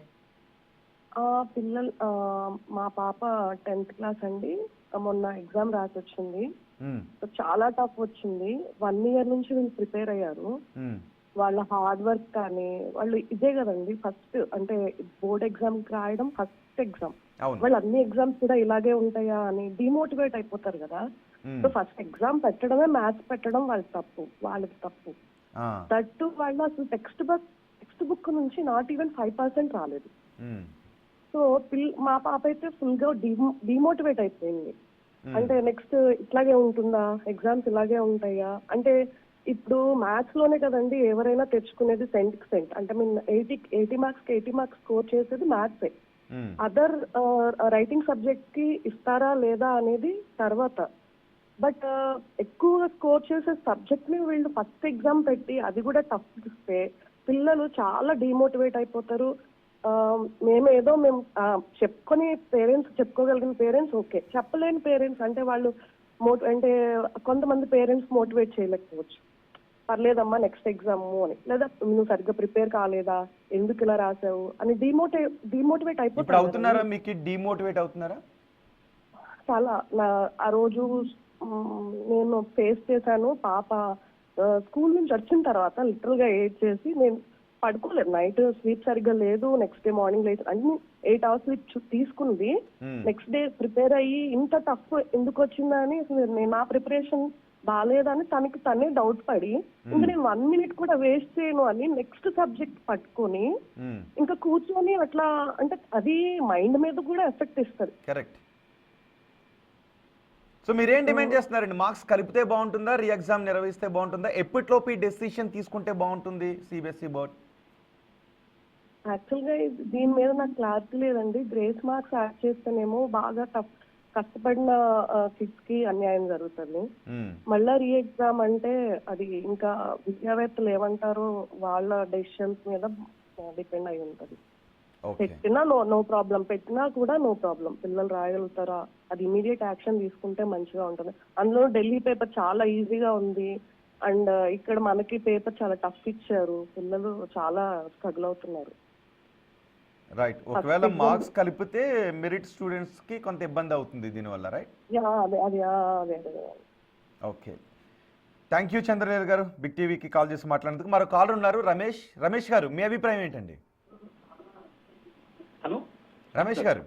పిల్లలు మా పాప 10th క్లాస్ అండి. మొన్న ఎగ్జామ్ రాసి వచ్చింది. చాలా టఫ్ వచ్చింది. 1 year నుంచి వీళ్ళు ప్రిపేర్ అయ్యారు. వాళ్ళ హార్డ్ వర్క్ కానీ వాళ్ళు ఇదే కదండి ఫస్ట్, అంటే బోర్డ్ ఎగ్జామ్ రాయడం ఫస్ట్ ఎగ్జామ్. వాళ్ళు అన్ని ఎగ్జామ్స్ కూడా ఇలాగే ఉంటాయా అని డిమోటివేట్ అయిపోతారు కదా. సో ఫస్ట్ ఎగ్జామ్ పెట్టడమే మ్యాథ్స్ పెట్టడం వాళ్ళకి తప్పు. దట్టు వాళ్ళు అసలు టెక్స్ట్ బుక్ నుంచి నాట్ ఈవెన్ 5% రాలేదు. సో మా పాప అయితే ఫుల్ గా డిమోటివేట్ అయిపోయింది. అంటే నెక్స్ట్ ఇట్లాగే ఉంటుందా, ఎగ్జామ్స్ ఇలాగే ఉంటాయా అంటే. ఇప్పుడు మ్యాథ్స్ లోనే కదండి ఎవరైనా తెచ్చుకునేది 100%. అంటే మీన్ 80 మార్క్స్ 80 మార్క్స్ స్కోర్ చేసేది మ్యాథ్సే. అదర్ రైటింగ్ సబ్జెక్ట్ కి ఇస్తారా లేదా అనేది తర్వాత. బట్ ఎక్కువగా స్కోర్ చేసే సబ్జెక్ట్ ని వీళ్ళు ఫస్ట్ ఎగ్జామ్ పెట్టి అది కూడా టఫ్ ఇస్తే పిల్లలు చాలా డిమోటివేట్ అయిపోతారు. మేము చెప్పుకొని పేరెంట్స్ చెప్పుకోగలిగిన పేరెంట్స్ ఓకే, చెప్పలేని పేరెంట్స్ అంటే వాళ్ళు అంటే కొంతమంది పేరెంట్స్ మోటివేట్ చేయలేకపోవచ్చు. పర్లేదమ్మా నెక్స్ట్ ఎగ్జామ్ అని, లేదా నువ్వు సరిగ్గా ప్రిపేర్ కాలేదా, ఎందుకు ఇలా రాసావు అని డిమోటివేట్ అయిపోతారు. మీకు డిమోటివేట్ అవుతున్నారా? చాలా. ఆ రోజు నేను ఫేస్ చేశాను. పాప స్కూల్ నుంచి వచ్చిన తర్వాత లిటరల్ గా ఏడ్ చేసి నేను పడుకోలేదు. నైట్ స్లీప్ సరిగ్గా లేదు. నెక్స్ట్ డే మార్నింగ్ లేచి అన్ని 8 hours స్లీప్ తీసుకుంది. నెక్స్ట్ డే ప్రిపేర్ అయ్యి ఇంత టఫ్ ఎందుకు వచ్చిందా అని నా ప్రిపరేషన్ బాగాలేదని తనకి తనే డౌట్ పడి ఇంకా నేను 1 minute కూడా వేస్ట్ చేయను అని నెక్స్ట్ సబ్జెక్ట్ పట్టుకొని ఇంకా కూర్చొని అట్లా, అంటే అది మైండ్ మీద కూడా ఎఫెక్ట్ ఇస్తుంది. కరెక్ట్. సో మీరేం డిమాండ్ చేస్తున్నారండి? మార్క్స్ కలిపితే బాగుంటుందా, రీ ఎగ్జామ్ నిర్వహిస్తే బాగుంటుందా, ఎప్పటిలోపు ఈ డెసిషన్ తీసుకుంటే బాగుంటుంది సిబిఎస్ఈ బోర్డ్? యాక్చువల్ గా దీని మీద నాకు క్లారిటీ లేదండి. గ్రేస్ మార్క్స్ యాడ్ చేస్తేనేమో బాగా కష్టపడిన కిడ్స్ కి అన్యాయం జరుగుతుంది. మళ్ళా రీ ఎగ్జామ్ అంటే అది ఇంకా విద్యావేత్తలు ఏమంటారో వాళ్ళ డెసిషన్స్ మీద డిపెండ్ అయి ఉంటది. పెట్టినా నో ప్రాబ్లం, పెట్టినా కూడా నో ప్రాబ్లం. పిల్లలు రాయగలుగుతారా, అది ఇమీడియట్ యాక్షన్ తీసుకుంటే మంచిగా ఉంటుంది. అందులో ఢిల్లీ పేపర్ చాలా ఈజీగా ఉంది అండ్ ఇక్కడ మనకి పేపర్ చాలా టఫ్ ఇచ్చారు. పిల్లలు చాలా స్ట్రగుల్ అవుతున్నారు. రైట్. ఒకవేళ మార్క్స్ కలిపితే మెరిట్ స్టూడెంట్స్ కి కొంత ఇబ్బంది అవుతుంది దీనివల్ల, రైట్? ఓకే. థ్యాంక్ యూ చంద్రలేలు గారు, బిగ్ టీవీకి కాల్ చేసి మాట్లాడేందుకు. మరో కాలర్ ఉన్నారు, రమేష్. రమేష్ గారు, మీ అభిప్రాయం ఏంటండి? హలో రమేష్ గారు.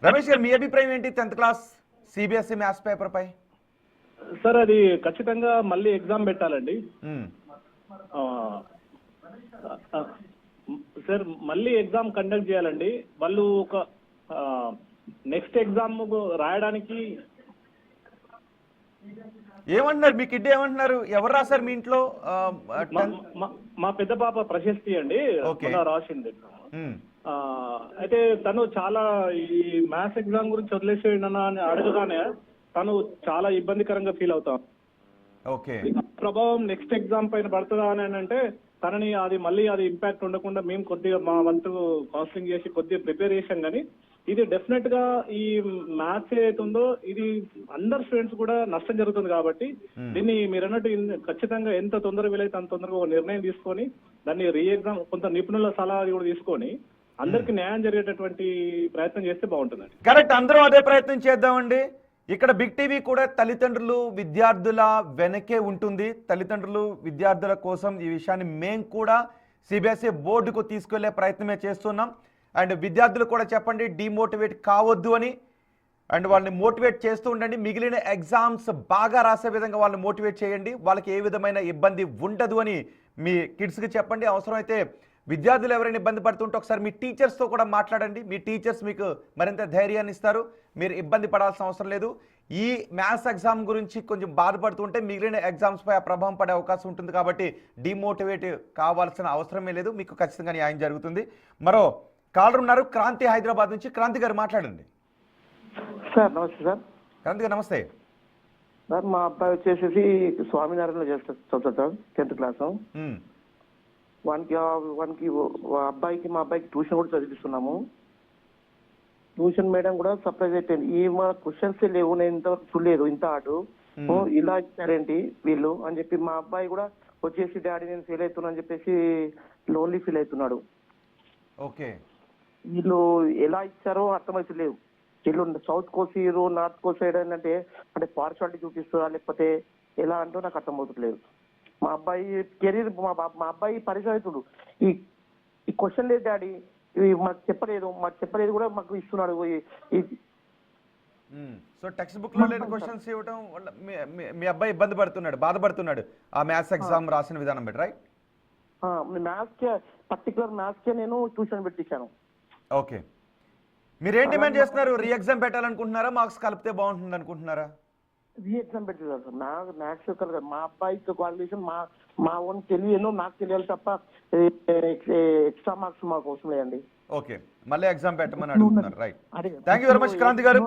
రమేష్ గారు, మీ అభిప్రాయం ఏంటి 10th class CBSE maths paper పై? సార్ అది ఖచ్చితంగా మళ్ళీ ఎగ్జామ్ పెట్టాలండి సార్. మళ్ళీ ఎగ్జామ్ కండక్ట్ చేయాలండి. వాళ్ళు ఒక నెక్స్ట్ ఎగ్జామ్ రాయడానికి ఏమంటున్నారు? మీ కిడ్ ఏమంటున్నారు? ఎవరు రాశారు మీ ఇంట్లో? మా పెద్ద పాప ప్రశస్తి అండి రాసింది. అయితే తను చాలా ఈ మ్యాథ్స్ ఎగ్జామ్ గురించి వదిలేసేయడనా అని అడగగానే తను చాలా ఇబ్బందికరంగా ఫీల్ అవుతాం. ఓకే. ప్రభావం నెక్స్ట్ ఎగ్జామ్ పైన పడుతుందా అని అంటే తనని అది మళ్ళీ అది ఇంపాక్ట్ ఉండకుండా మేము కొద్దిగా మా వంతు కౌన్సిలింగ్ చేసి కొద్దిగా ప్రిపేర్ చేసాం. కానీ ఇది డెఫినెట్ గా ఈ మ్యాథ్స్ ఏదైతుందో ఇది అందరు స్టూడెంట్స్ కూడా నష్టం జరుగుతుంది. కాబట్టి దీన్ని మీరు అన్నట్టు ఖచ్చితంగా ఎంత తొందరగా వీలైతే అంత తొందరగా ఒక నిర్ణయం తీసుకొని దాన్ని రీ ఎగ్జామ్ కొంత నిపుణుల సలహా కూడా తీసుకొని అందరికి న్యాయం జరిగేటటువంటి ప్రయత్నం చేస్తే బాగుంటుందండి. కరెక్ట్. అందరం అదే ప్రయత్నం చేద్దామండి. ఇక్కడ బిగ్ టీవీ కూడా తల్లిదండ్రులు విద్యార్థుల వెనకే ఉంటుంది. తల్లిదండ్రులు విద్యార్థుల కోసం ఈ విషయాన్ని మేము కూడా సిబిఎస్ఈ బోర్డుకు తీసుకెళ్లే ప్రయత్నమే చేస్తున్నాం. అండ్ విద్యార్థులు కూడా చెప్పండి, డిమోటివేట్ కావద్దు అని. అండ్ వాళ్ళని మోటివేట్ చేస్తూ ఉండండి. మిగిలిన ఎగ్జామ్స్ బాగా రాసే విధంగా వాళ్ళని మోటివేట్ చేయండి. వాళ్ళకి ఏ విధమైన ఇబ్బంది ఉండదు అని మీ కిడ్స్కి చెప్పండి. అవసరమైతే విద్యార్థులు ఎవరైనా ఇబ్బంది పడుతుంటే ఒకసారి మీ టీచర్స్తో కూడా మాట్లాడండి. మీ టీచర్స్ మీకు మరింత ధైర్యాన్ని ఇస్తారు. మీరు ఇబ్బంది పడాల్సిన అవసరం లేదు. ఈ మ్యాథ్స్ ఎగ్జామ్ గురించి కొంచెం బాధపడుతుంటే మిగిలిన ఎగ్జామ్స్పై ఆ ప్రభావం పడే అవకాశం ఉంటుంది. కాబట్టి డిమోటివేట్ కావాల్సిన అవసరమే లేదు. మీకు ఖచ్చితంగా న్యాయం జరుగుతుంది. మరో కాలర్ ఉన్నారు, క్రాంతి హైదరాబాద్ నుంచి. క్రాంతి గారు మాట్లాడండి. సార్ నమస్తే సార్. క్రాంతి గారు నమస్తే సార్. మా అబ్బాయి వచ్చేసి స్వామినారాయణలో చదువుతాడు సార్, 10th క్లాస్. వానికి అబ్బాయికి మా అబ్బాయికి ట్యూషన్ కూడా చదివిస్తున్నాము. ట్యూషన్ మేడం కూడా సర్ప్రైజ్ అయిపోయింది. ఈ మా క్వశ్చన్స్ లేవు, నేను ఇంతవరకు చూడలేదు ఇంత ఆడు ఇలా ఇచ్చారేంటి వీళ్ళు అని చెప్పి. మా అబ్బాయి కూడా వచ్చేసి డాడీ నేను ఫెయిల్ అవుతున్నా అని చెప్పేసి లోన్లీ ఫీల్ అవుతున్నాడు. ఓకే, వీళ్ళు ఎలా ఇచ్చారో అర్థమైతలేదు. వీళ్ళు south Coast hero north Coast side అంటే అంటే పార్షాలిటీ చూపిస్తారా లేకపోతే ఎలా అంటూ నాకు అర్థమవుతలేదు. మా అబ్బాయి కెరీర్ మా అబ్బాయి పరిచయితుడు. ఈ క్వశ్చన్ లేదు డాడీ, ఇవి మాకు చెప్పలేదు కూడా మాకు ఇస్తున్నాడు. సో టెక్స్ట్ బుక్ లో లేని క్వశ్చన్స్ ఇవ్వడం వల్ల మీ అబ్బాయి ఇబ్బంది పడుతున్నాడు, బాధపడుతున్నాడు ఆ మ్యాథ్స్ ఎగ్జామ్ రాసిన విధానం బట్టి, రైట్? మ్యాథ్స్ పర్టికులర్ మ్యాథ్స్ కే నేను ట్యూషన్ పెట్టించాను. ఓకే, మీరేం డిమాండ్ చేస్తున్నారు? రీ ఎగ్జామ్ పెట్టాలనుకుంటున్నారా, మార్క్స్ కలిపితే బాగుంటుంది అనుకుంటున్నారా? రీ ఎగ్జామ్ పెట్టారు సార్. నాకు మ్యాథ్స్ కదా మా అబ్బాయికి క్వాలిఫికేషన్ మా ఓన్ తెలియను, నాకు తెలియాలి తప్ప ఎక్స్ట్రా మార్క్స్ మాకు అవసరం లేదండి. ఓకే, మళ్ళీ ఎగ్జామ్ పెట్టమని అడుగుతున్నారు, right? Thank you very much Kranti garu.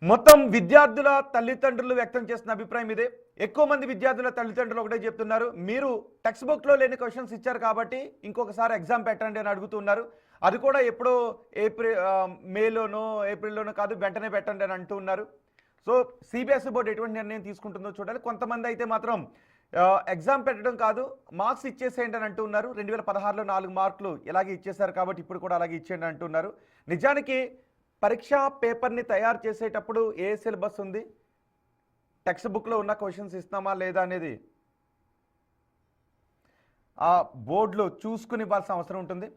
మొత్తం విద్యార్థుల తల్లిదండ్రులు వ్యక్తం చేస్తున్న అభిప్రాయం ఇదే. ఎక్కువ మంది విద్యార్థుల తల్లిదండ్రులు ఒకటే చెప్తున్నారు, మీరు టెక్స్ట్ బుక్ లో లేని క్వశ్చన్స్ ఇచ్చారు కాబట్టి ఇంకొకసారి ఎగ్జామ్ పెట్టండి అని అడుగుతున్నారు. అది కూడా ఎప్పుడో మేలోనో ఏప్రిల్లోనో కాదు, వెంటనే పెట్టండి అని అంటున్నారు. సో సిబిఎస్ఈ బోర్డు ఎటువంటి నిర్ణయం తీసుకుంటుందో చూడాలి. కొంతమంది అయితే మాత్రం ఎగ్జామ్ పెట్టడం కాదు, మార్క్స్ ఇచ్చేసేయండి అని అంటున్నారు. 2016లో 4 మార్కులు ఇలాగే ఇచ్చేశారు కాబట్టి ఇప్పుడు కూడా అలాగే ఇచ్చేయండి అంటున్నారు. నిజానికి పరీక్షా పేపర్ని తయారు చేసేటప్పుడు ఏ సిలబస్ ఉంది, టెక్స్ట్ బుక్లో ఉన్న క్వశ్చన్స్ ఇస్తామా లేదా అనేది ఆ బోర్డులో చూసుకుని ఇవ్వాల్సిన అవసరం ఉంటుంది.